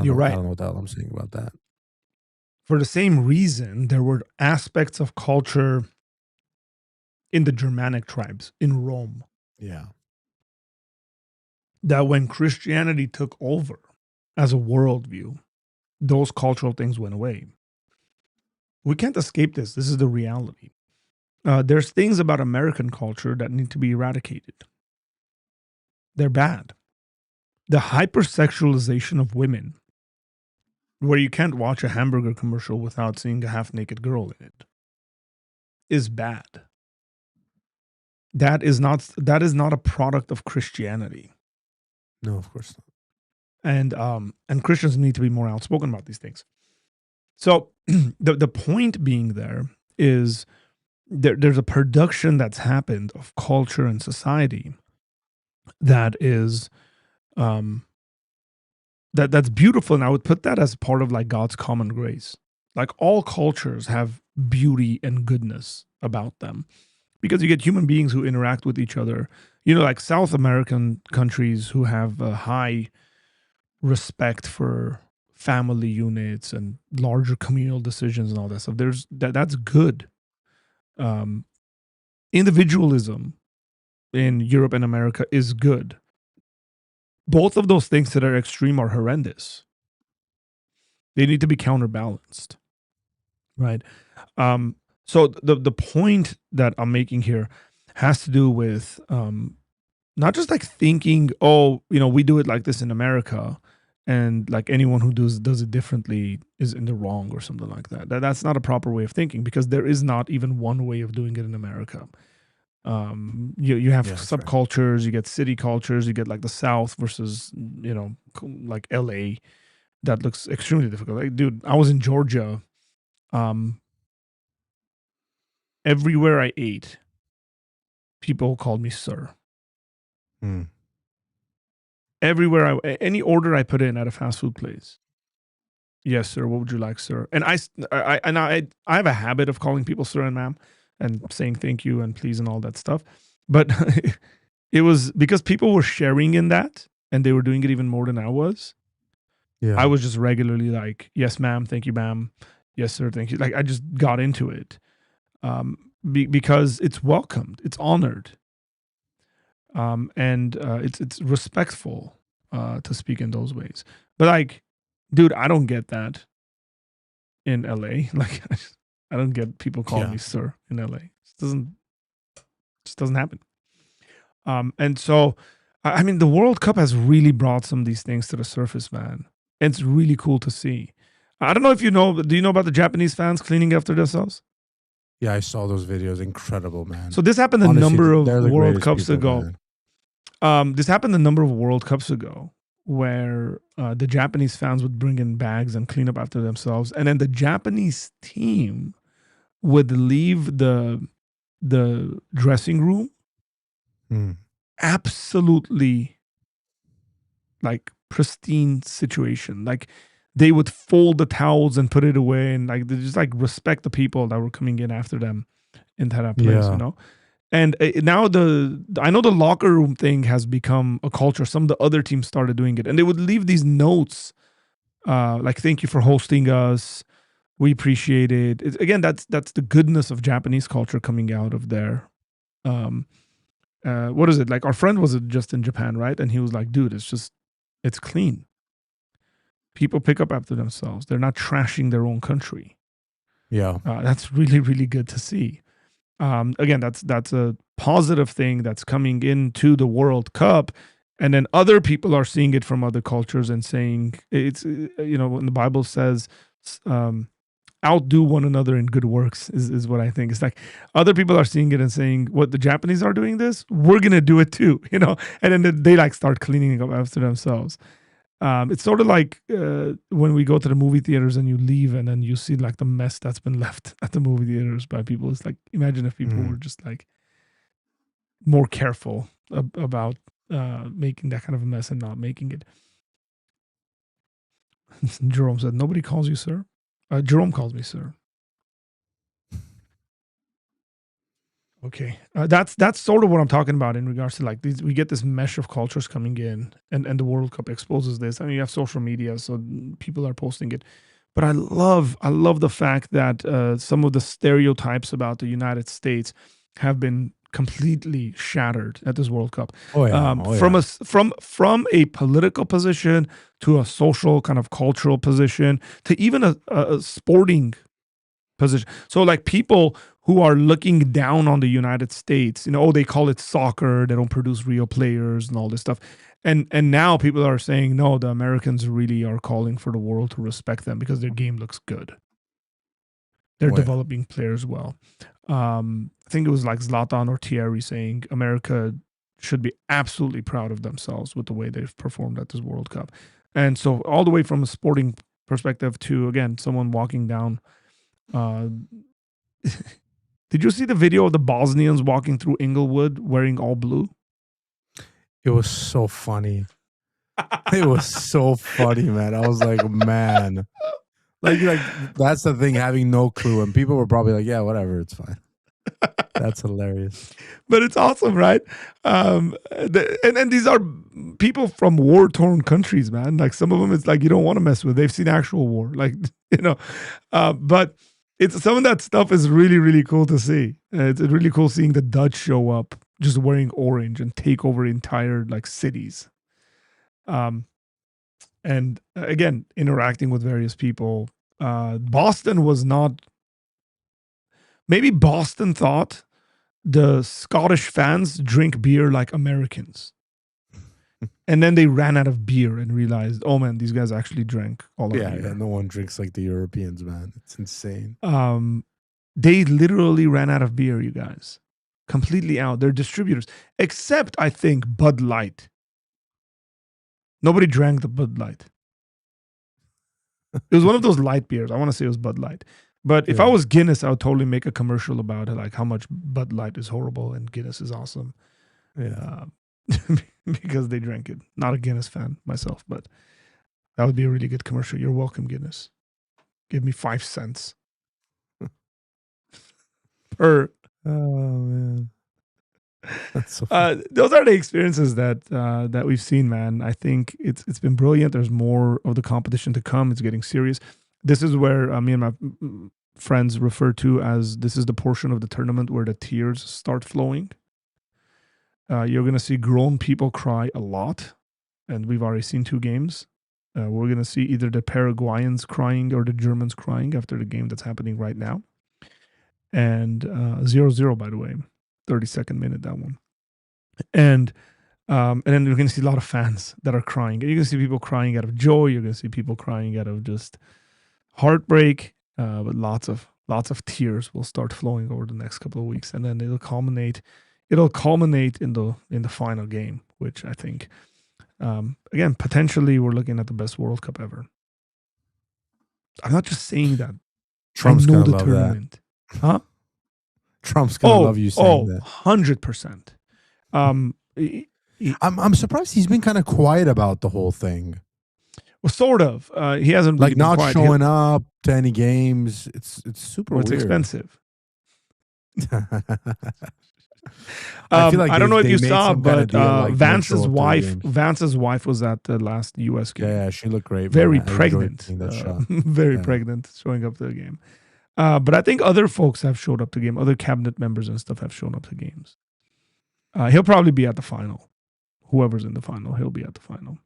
You're right. I don't know what the hell I'm saying about that. For the same reason, there were aspects of culture in the Germanic tribes in Rome Yeah. that when Christianity took over as a worldview, those cultural things went away. We can't escape this. This is the reality. There's things about American culture that need to be eradicated. They're bad. The hypersexualization of women, where you can't watch a hamburger commercial without seeing a half-naked girl in it, is bad. That is not a product of Christianity. No, of course And Christians need to be more outspoken about these things. So the point being there is there's a production that's happened of culture and society that is that's beautiful, and I would put that as part of like God's common grace. Like all cultures have beauty and goodness about them because you get human beings who interact with each other. You know, like South American countries who have a high respect for family units and larger communal decisions and all that stuff. That's good. Individualism in Europe and America is good. Both of those things that are extreme are horrendous. They need to be counterbalanced, right? So the point that I'm making here has to do with not just like thinking, oh, we do it like this in America, and like anyone who does it differently is in the wrong or something like that. That's not a proper way of thinking, because there is not even one way of doing it in America. You have subcultures, you get city cultures, you get like the South versus, like LA. That looks extremely difficult. Like, dude, I was in Georgia. Everywhere I ate, people called me sir. Everywhere any order I put in at a fast food place. Yes, sir. What would you like, sir? And I have a habit of calling people sir and ma'am and saying thank you and please and all that stuff. But it was because people were sharing in that and they were doing it even more than I was. Yeah. I was just regularly like, yes, ma'am. Thank you, ma'am. Yes, sir. Thank you. Like I just got into it because it's welcomed. It's honored. And it's respectful to speak in those ways. But like, dude, I don't get that in LA. Like, I don't get people calling me sir in LA. It just doesn't happen. And so, I mean, the World Cup has really brought some of these things to the surface, man. And it's really cool to see. I don't know if you know, do you know about the Japanese fans cleaning after themselves? Yeah, I saw those videos. Incredible, man. So this happened a number of World Cups ago. This happened a number of World Cups ago where the Japanese fans would bring in bags and clean up after themselves, and then the Japanese team would leave the dressing room absolutely like pristine situation. Like they would fold the towels and put it away, and like they just like respect the people that were coming in after them in that place, you know. And now I know the locker room thing has become a culture. Some of the other teams started doing it, and they would leave these notes like "Thank you for hosting us. We appreciate it." Again, that's the goodness of Japanese culture coming out of there. What is it like? Our friend was just in Japan, right? And he was like, "Dude, it's clean. People pick up after themselves. They're not trashing their own country." Yeah. That's really, really good to see. Again, that's a positive thing that's coming into the World Cup, and then other people are seeing it from other cultures and saying it's when the Bible says outdo one another in good works is what I think. It's like other people are seeing it and saying, what, the Japanese are doing this, we're gonna do it too, and then they like start cleaning up after themselves. It's sort of like when we go to the movie theaters and you leave and then you see like the mess that's been left at the movie theaters by people. It's like, imagine if people were just like more careful about making that kind of a mess and not making it. Jerome said, "Nobody calls you sir." Jerome calls me sir. Okay, that's sort of what I'm talking about in regards to like these. We get this mesh of cultures coming in, and the World Cup exposes this. I mean, you have social media, so people are posting it. But I love the fact that some of the stereotypes about the United States have been completely shattered at this World Cup. From a political position to a social kind of cultural position to even a sporting position. So like people who are looking down on the United States, they call it soccer, they don't produce real players and all this stuff. And now people are saying, no, the Americans really are calling for the world to respect them because their game looks good. They're developing players well. I think it was like Zlatan or Thierry saying America should be absolutely proud of themselves with the way they've performed at this World Cup. And so all the way from a sporting perspective to, again, someone walking down did you see the video of the Bosnians walking through Inglewood wearing all blue? It was so funny. It was so funny, man. I was like, man. Like that's the thing, having no clue. And people were probably like, yeah, whatever, it's fine. That's hilarious. But it's awesome, right? And these are people from war-torn countries, man. Like some of them, it's like you don't want to mess with. They've seen actual war. Like, but it's some of that stuff is really, really cool to see. It's really cool seeing the Dutch show up just wearing orange and take over entire like cities. And again, interacting with various people. Boston was not. Maybe Boston thought the Scottish fans drink beer like Americans. And then they ran out of beer and realized, oh man, these guys actually drank all of beer. Yeah, no one drinks like the Europeans, man. It's insane. They literally ran out of beer, you guys. Completely out. They're distributors. Except, I think, Bud Light. Nobody drank the Bud Light. It was one of those light beers. I want to say it was Bud Light. But if I was Guinness, I would totally make a commercial about it, like how much Bud Light is horrible and Guinness is awesome. Yeah. Because they drank it. Not a Guinness fan myself, but that would be a really good commercial. You're welcome, Guinness. Give me 5 cents per. Oh man, that's so those are the experiences that we've seen, man. I think it's been brilliant. There's more of the competition to come. It's getting serious. This is where me and my friends refer to as this is the portion of the tournament where the tears start flowing. You're going to see grown people cry a lot, and we've already seen 2 games. We're going to see either the Paraguayans crying or the Germans crying after the game that's happening right now. And 0-0, by the way, 32nd minute, that one. And then you're going to see a lot of fans that are crying. You're going to see people crying out of joy. You're going to see people crying out of just heartbreak. But lots of tears will start flowing over the next couple of weeks, and then it'll culminate in the final game, which I think Again, potentially we're looking at the best World Cup ever. I'm not just saying that. Trump's I know gonna the love tournament. that. Huh? Trump's gonna love you saying that. 100%. I'm surprised he's been kind of quiet about the whole thing. Well, sort of. He hasn't really Like been not quiet. showing up to any games. It's super It's weird. expensive. I feel like I don't know if they you made saw, some kind but of deal, like, don't show up to the games. Vance's wife was at the last U.S. game. Yeah, she looked great. Very man. I enjoyed pregnant. seeing that shot. Very Yeah. pregnant, showing up to the game. But I think other folks have showed up to game. Other cabinet members and stuff have shown up to games. He'll probably be at the final. Whoever's in the final, he'll be at the final.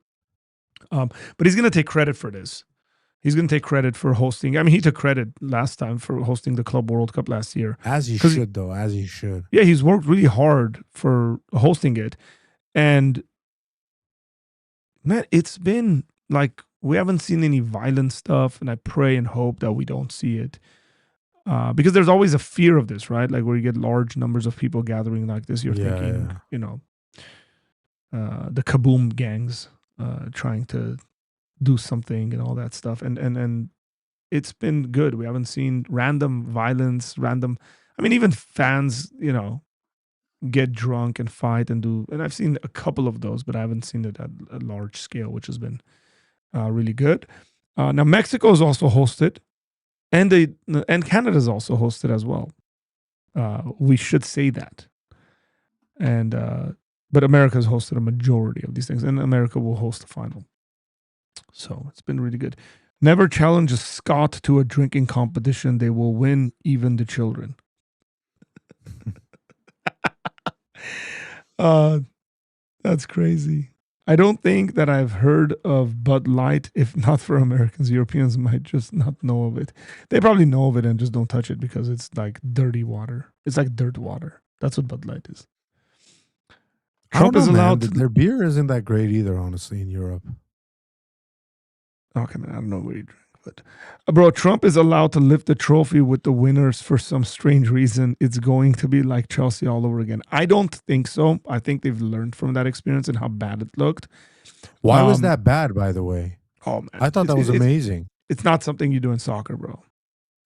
But he's going to take credit for this. He's going to take credit for hosting. I mean, he took credit last time for hosting the Club World Cup last year. As he should, though. As he should. Yeah, he's worked really hard for hosting it. And, man, it's been like we haven't seen any violent stuff. And I pray and hope that we don't see it. Because there's always a fear of this, right? Like where you get large numbers of people gathering like this. You're thinking, you know, the kaboom gangs trying to do something and all that stuff. And it's been good. We haven't seen random violence, I mean, even fans, you know, get drunk and fight and do, and I've seen a couple of those, but I haven't seen it at a large scale, which has been really good. Now Mexico is also hosted, and Canada's also hosted as well. We should say that. And but America's hosted a majority of these things, and America will host the final. So it's been really good. Never challenge a Scot to a drinking competition. They will win, even the children. That's crazy. I don't think that I've heard of Bud Light. If not for Americans, Europeans might just not know of it. They probably know of it and just don't touch it because it's like dirty water. It's like dirt water. That's what Bud Light is. Trump is allowed to. Their beer isn't that great either, honestly, in Europe. Okay, man, I don't know where you drink, but bro, Trump is allowed to lift the trophy with the winners for some strange reason. It's going to be like Chelsea all over again. I don't think so. I think they've learned from that experience and how bad it looked. Why was that bad, by the way? Oh man, I thought that was amazing. It's not something you do in soccer, bro.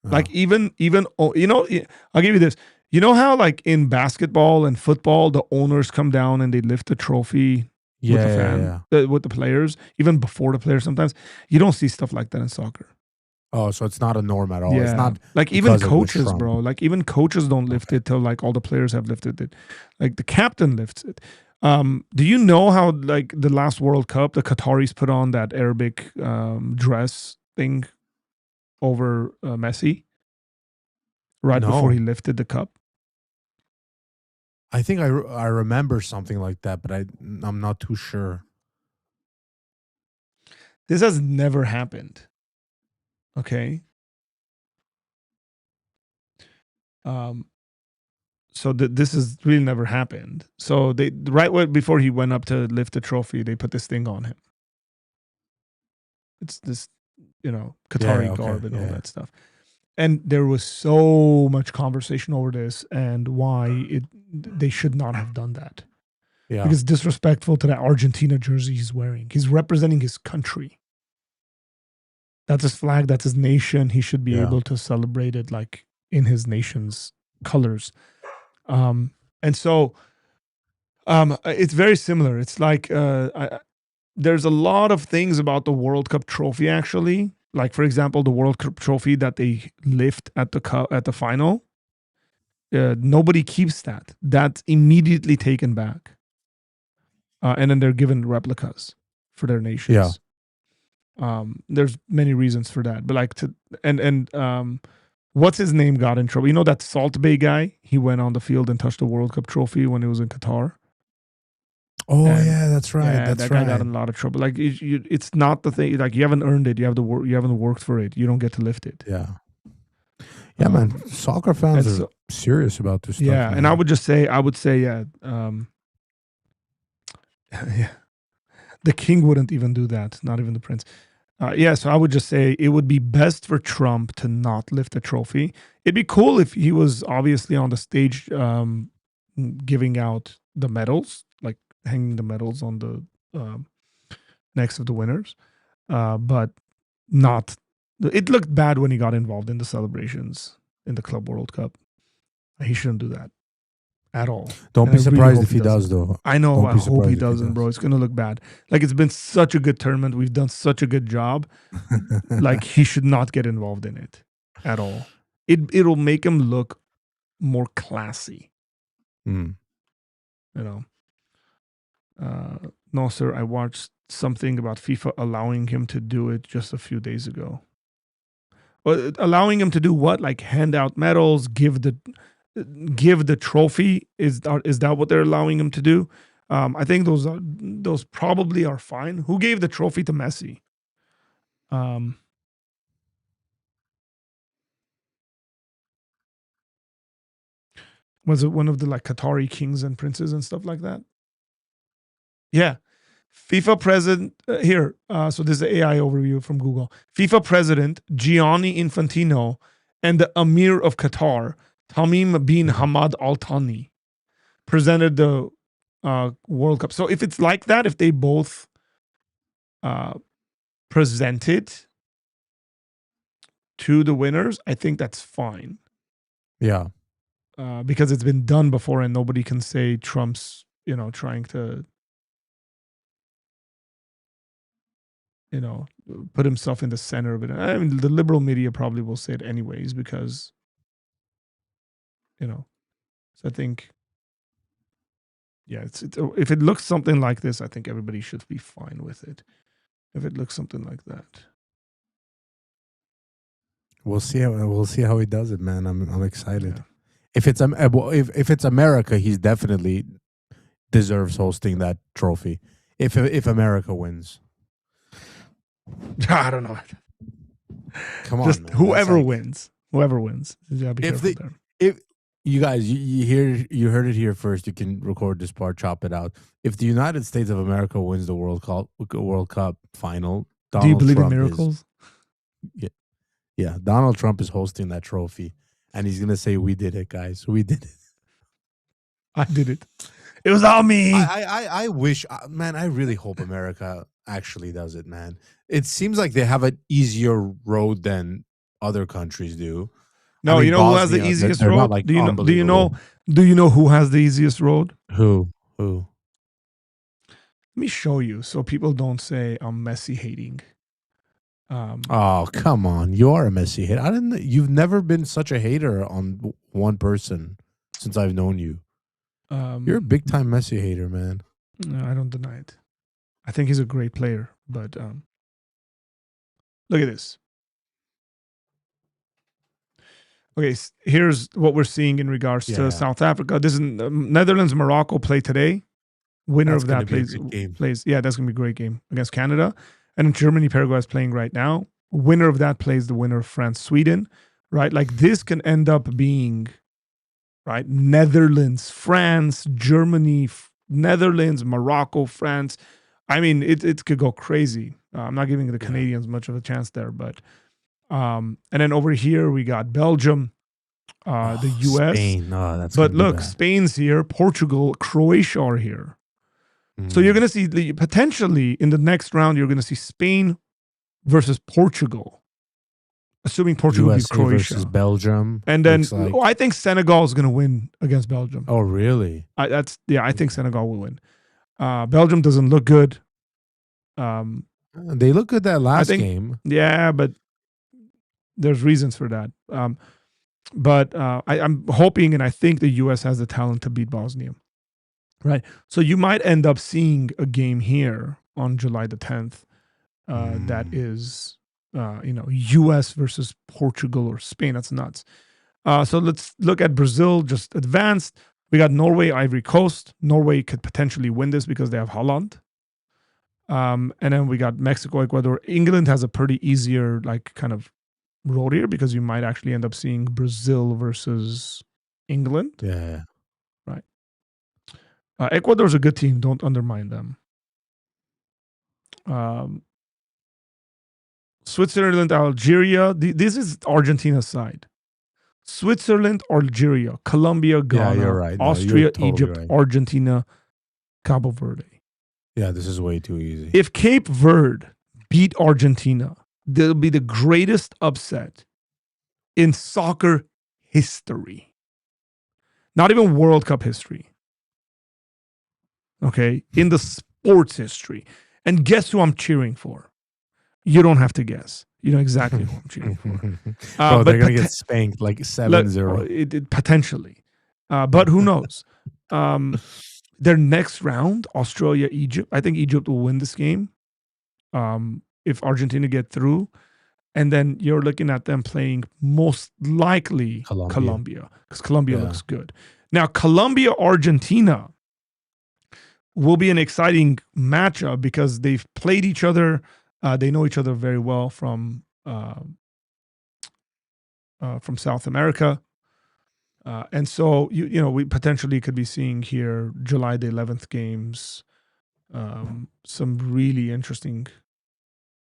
Like even you know, I'll give you this. You know how like in basketball and football, the owners come down and they lift the trophy with the fan, with the players, even before the players. Sometimes you don't see stuff like that in soccer. Oh, so it's not a norm at all. Yeah. It's not like even coaches, bro. Like even coaches don't lift it till like all the players have lifted it. Like the captain lifts it. Do you know how like the last World Cup, the Qataris put on that Arabic dress thing over Messi right before he lifted the cup? I think I remember something like that, but I'm not too sure. This has never happened. Okay. So this has really never happened. So they before he went up to lift the trophy, they put this thing on him. It's this, you know, Qatari garb and all that stuff. And there was so much conversation over this and why they should not have done that. Yeah. Because it's disrespectful to that Argentina jersey he's wearing. He's representing his country. That's his flag. That's his nation. He should be able to celebrate it like in his nation's colors. And so it's very similar. It's like there's a lot of things about the World Cup trophy actually. Like for example, the World Cup trophy that they lift at the final. Nobody keeps that. That's immediately taken back. And then they're given replicas for their nations. Yeah. There's many reasons for that, but like what's his name got in trouble? You know that Salt Bay guy? He went on the field and touched the World Cup trophy when it was in Qatar. Oh yeah, that's right. Yeah, that guy got in a lot of trouble. Like it's not the thing. Like you haven't earned it. You have to work. You haven't worked for it. You don't get to lift it. Yeah. Yeah, man. Soccer fans are serious about this stuff. Yeah, man. and I would say, yeah. Yeah. The king wouldn't even do that. Not even the prince. So I would just say it would be best for Trump to not lift the trophy. It'd be cool if he was obviously on the stage giving out the medals, like hanging the medals on the next to the winners, but not. It looked bad when he got involved in the celebrations in the Club World Cup. He shouldn't do that at all. Don't And be I really surprised hope if he does, doesn't. though. I know. Don't I be hope he surprised if he doesn't, does. bro. It's gonna look bad. Like, it's been such a good tournament. We've done such a good job. Like, he should not get involved in it at all. It'll make him look more classy. Mm. You know. No, sir. I watched something about FIFA allowing him to do it just a few days ago. Well, allowing him to do what? Like, hand out medals, give the trophy. Is that what they're allowing him to do? I think those probably are fine. Who gave the trophy to Messi? Was it one of the like Qatari kings and princes and stuff like that? Yeah. FIFA president here. So this is the AI overview from Google. FIFA president Gianni Infantino and the Emir of Qatar, Tamim bin Hamad Al Thani, presented the World Cup. So if it's like that, if they both presented to the winners, I think that's fine. Yeah. Because it's been done before, and nobody can say Trump's, trying to, put himself in the center of it. I mean, the liberal media probably will say it anyways because, so I think, yeah, it's if it looks something like this, I think everybody should be fine with it. If it looks something like that, We'll see how he does it, man. I'm excited. Yeah. If it's America, he's definitely deserves hosting that trophy. If America wins, I don't know. come on, Just man. whoever That's like- wins, you gotta be If careful there. if you guys you heard it here first, you can record this part, chop it out. If the United States of America wins the World Cup final, Do you believe Trump in miracles? Yeah, Donald Trump is hosting that trophy, and he's gonna say, "We did it, guys. We did it." I did it. It was all me. I wish, man. I really hope America actually does it, man. It seems like they have an easier road than other countries do. No, I mean, you know who has the Bosnia, easiest they're not, road? like, Do you know unbelievable. who has the easiest road? Who? Let me show you so people don't say I'm Messi hating. Oh, come on! You are a Messi hater. You've never been such a hater on one person since I've known you. You're a big time Messi hater, man. No, I don't deny it. I think he's a great player, but look at this. Okay, here's what we're seeing in regards Yeah. to South Africa. This is Netherlands, Morocco play today. Winner That's of gonna that be a good game. plays. Yeah, that's gonna be a great game against Canada. And Germany, Paraguay is playing right now. Winner of that plays the winner of France, Sweden. Right, like this can end up being, right, Netherlands, France, Germany, Netherlands, Morocco, France. I mean, it could go crazy. I'm not giving the Canadians much of a chance there, but and then over here we got Belgium, the US. Spain. Oh, that's But gonna be look, bad. Spain's here, Portugal, Croatia are here. So you're going to see potentially in the next round, you're going to see Spain versus Portugal, assuming Portugal beats USA Croatia. versus Belgium, And then looks like. I think Senegal is going to win against Belgium. Oh, really? I think Senegal will win. Belgium doesn't look good. They look good that last think- game. Yeah, but there's reasons for that. But I'm hoping and I think the US has the talent to beat Bosnia. Right. So you might end up seeing a game here on July the 10th that is, US versus Portugal or Spain. That's nuts. So let's look at Brazil just advanced. We got Norway, Ivory Coast. Norway could potentially win this because they have Holland. And then we got Mexico, Ecuador. England has a pretty easier like kind of road here because you might actually end up seeing Brazil versus England. Yeah. Right. Ecuador's a good team. Don't undermine them. Switzerland, Algeria. This is Argentina's side. Switzerland, Algeria, Colombia, Ghana, you're right. No, Austria, you're totally Egypt, right. Argentina, Cabo Verde. Yeah, this is way too easy. If Cape Verde beat Argentina, there'll be the greatest upset in soccer history. Not even World Cup history. Okay? In the sports history. And guess who I'm cheering for? You don't have to guess. You know exactly who I'm cheering for. Bro, they're going to pot- get spanked like 7-0. Potentially. But who knows? Their next round, Australia, Egypt. I think Egypt will win this game. If Argentina get through. And then you're looking at them playing most likely Colombia. Because Colombia looks good. Now, Colombia, Argentina will be an exciting matchup because they've played each other. They know each other very well from South America. And so, you know, we potentially could be seeing here July the 11th games. Some really interesting,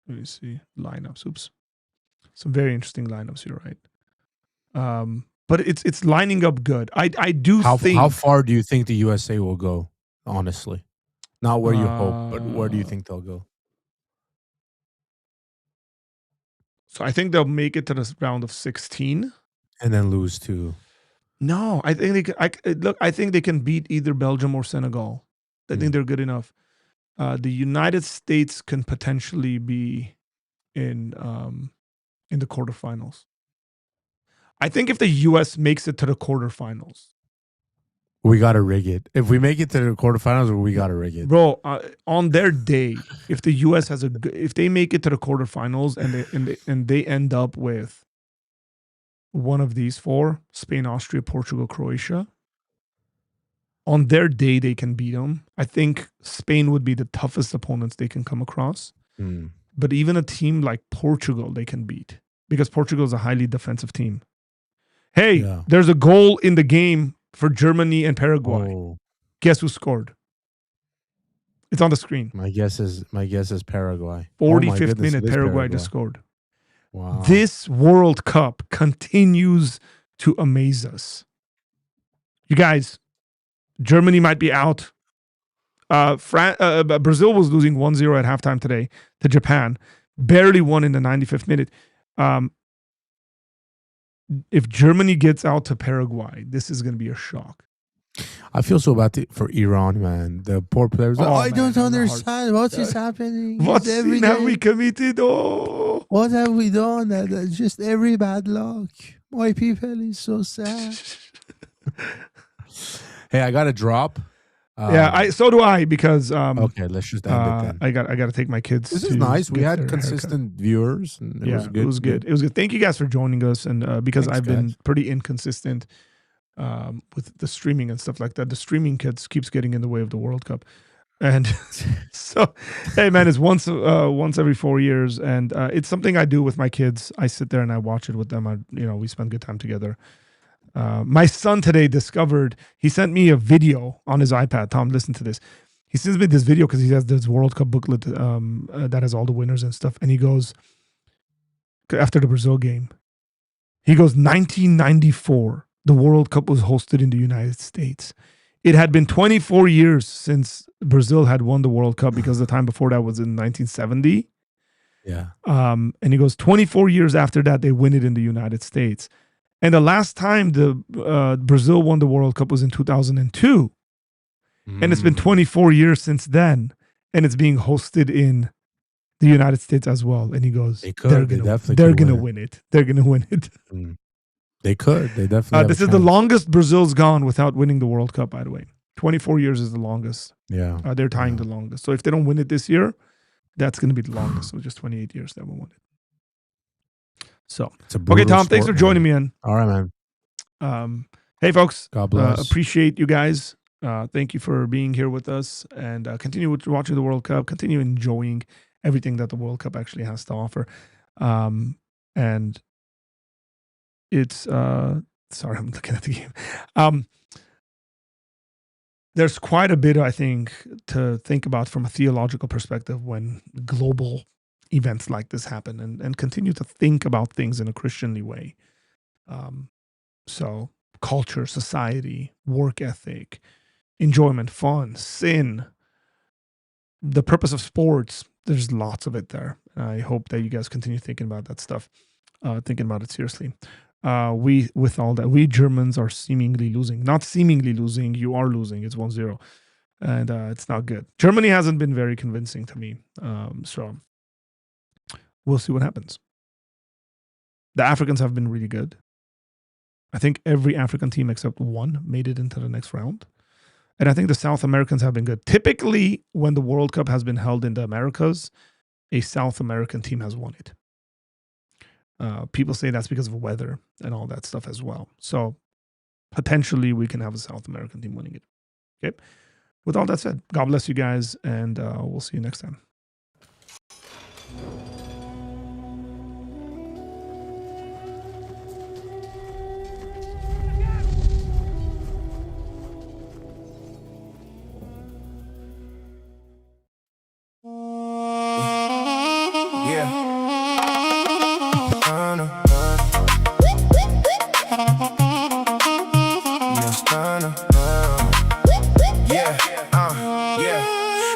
let me see, lineups. Oops. Some very interesting lineups here, right? But it's lining up good. I do think. How far do you think the USA will go? Honestly, not where you hope, but where do you think they'll go? So I think they'll make it to this round of 16 and then lose to. No, I think they can. I think they can beat either Belgium or Senegal. I think they're good enough. The United States can potentially be in the quarterfinals. I think if the U.S. makes it to the quarterfinals, we gotta rig it. If we make it to the quarterfinals, we gotta rig it, bro. On their day, if the U.S. if they make it to the quarterfinals and they end up with one of these four: Spain, Austria, Portugal, Croatia. On their day, they can beat them. I think Spain would be the toughest opponents they can come across. But even a team like Portugal, they can beat because Portugal is a highly defensive team. Hey, there's a goal in the game for Germany and Paraguay. Oh. Guess who scored? It's on the screen. My guess is Paraguay. 45th minute, Paraguay just scored. Wow. This World Cup continues to amaze us. You guys, Germany might be out. Brazil was losing 1-0 at halftime today to Japan. Barely won in the 95th minute. If Germany gets out to Paraguay, this is going to be a shock. I feel so bad for Iran, man. The poor players. I don't understand what is happening. What sin have we committed? Oh, what have we done? That's just every bad luck. My people is so sad. Hey, I got to drop. So do I because okay, let's just end it then. I got to take my kids. This is nice. We had consistent viewers. And it was good. It was good. It was good. Thank you guys for joining us. And because I've been pretty inconsistent with the streaming and stuff like that. The streaming keeps getting in the way of the World Cup. And so, hey man, it's once every 4 years, and it's something I do with my kids. I sit there and I watch it with them. We spend good time together. My son today he sent me a video on his iPad. Tom, listen to this. He sends me this video because he has this World Cup booklet that has all the winners and stuff. And he goes, after the Brazil game, he goes, 1994, the World Cup was hosted in the United States. It had been 24 years since Brazil had won the World Cup because the time before that was in 1970. Yeah. And he goes, 24 years after that, they win it in the United States. And the last time Brazil won the World Cup was in 2002. And it's been 24 years since then. And it's being hosted in the United States as well. And he goes, they're going to win it. They're going to win it. They could. They definitely This is the longest Brazil's gone without winning the World Cup, by the way. 24 years is the longest. Yeah. They're tying the longest. So if they don't win it this year, that's going to be the longest. So just 28 years that will win it. So, okay, Tom, thanks for joining me in. All right, man. Hey, folks. God bless. Appreciate you guys. Thank you for being here with us, and continue watching the World Cup. Continue enjoying everything that the World Cup actually has to offer. And it's sorry, I'm looking at the game. There's quite a bit, I think, to think about from a theological perspective when global events like this happen, and continue to think about things in a Christianly way. So culture, society, work ethic, enjoyment, fun, sin, the purpose of sports, there's lots of it there. I hope that you guys continue thinking about that stuff, thinking about it seriously. With all that, we Germans are seemingly losing. Not seemingly losing, you are losing. It's 1-0. And it's not good. Germany hasn't been very convincing to me. So we'll see what happens. The Africans have been really good. I think every African team except one made it into the next round. And I think the South Americans have been good. Typically, when the World Cup has been held in the Americas, a South American team has won it. People say that's because of weather and all that stuff as well. So potentially we can have a South American team winning it. Okay. With all that said, God bless you guys, and we'll see you next time.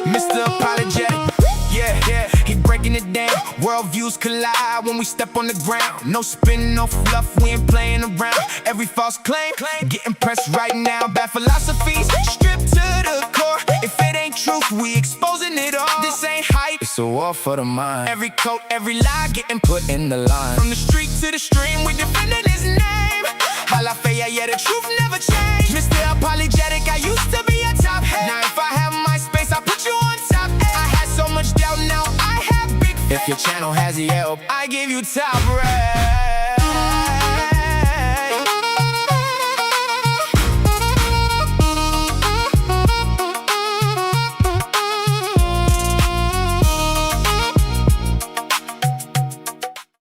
Mr. Apologetic, yeah, he breaking it down. Worldviews collide when we step on the ground. No spin, no fluff, we ain't playing around. Every false claim, getting pressed right now. Bad philosophies, stripped to the core. If it ain't truth, we exposing it all. This ain't hype, it's a war for the mind. Every quote, every lie, getting put in the line. From the street to the stream, we defending his name. Balafaya, yeah, the truth never changed. Mr. Apologetic, I used to be a top head. Now if I have my space, I put you on top. I had so much doubt, now I have big faith. If your channel has Yelp, I give you top rap.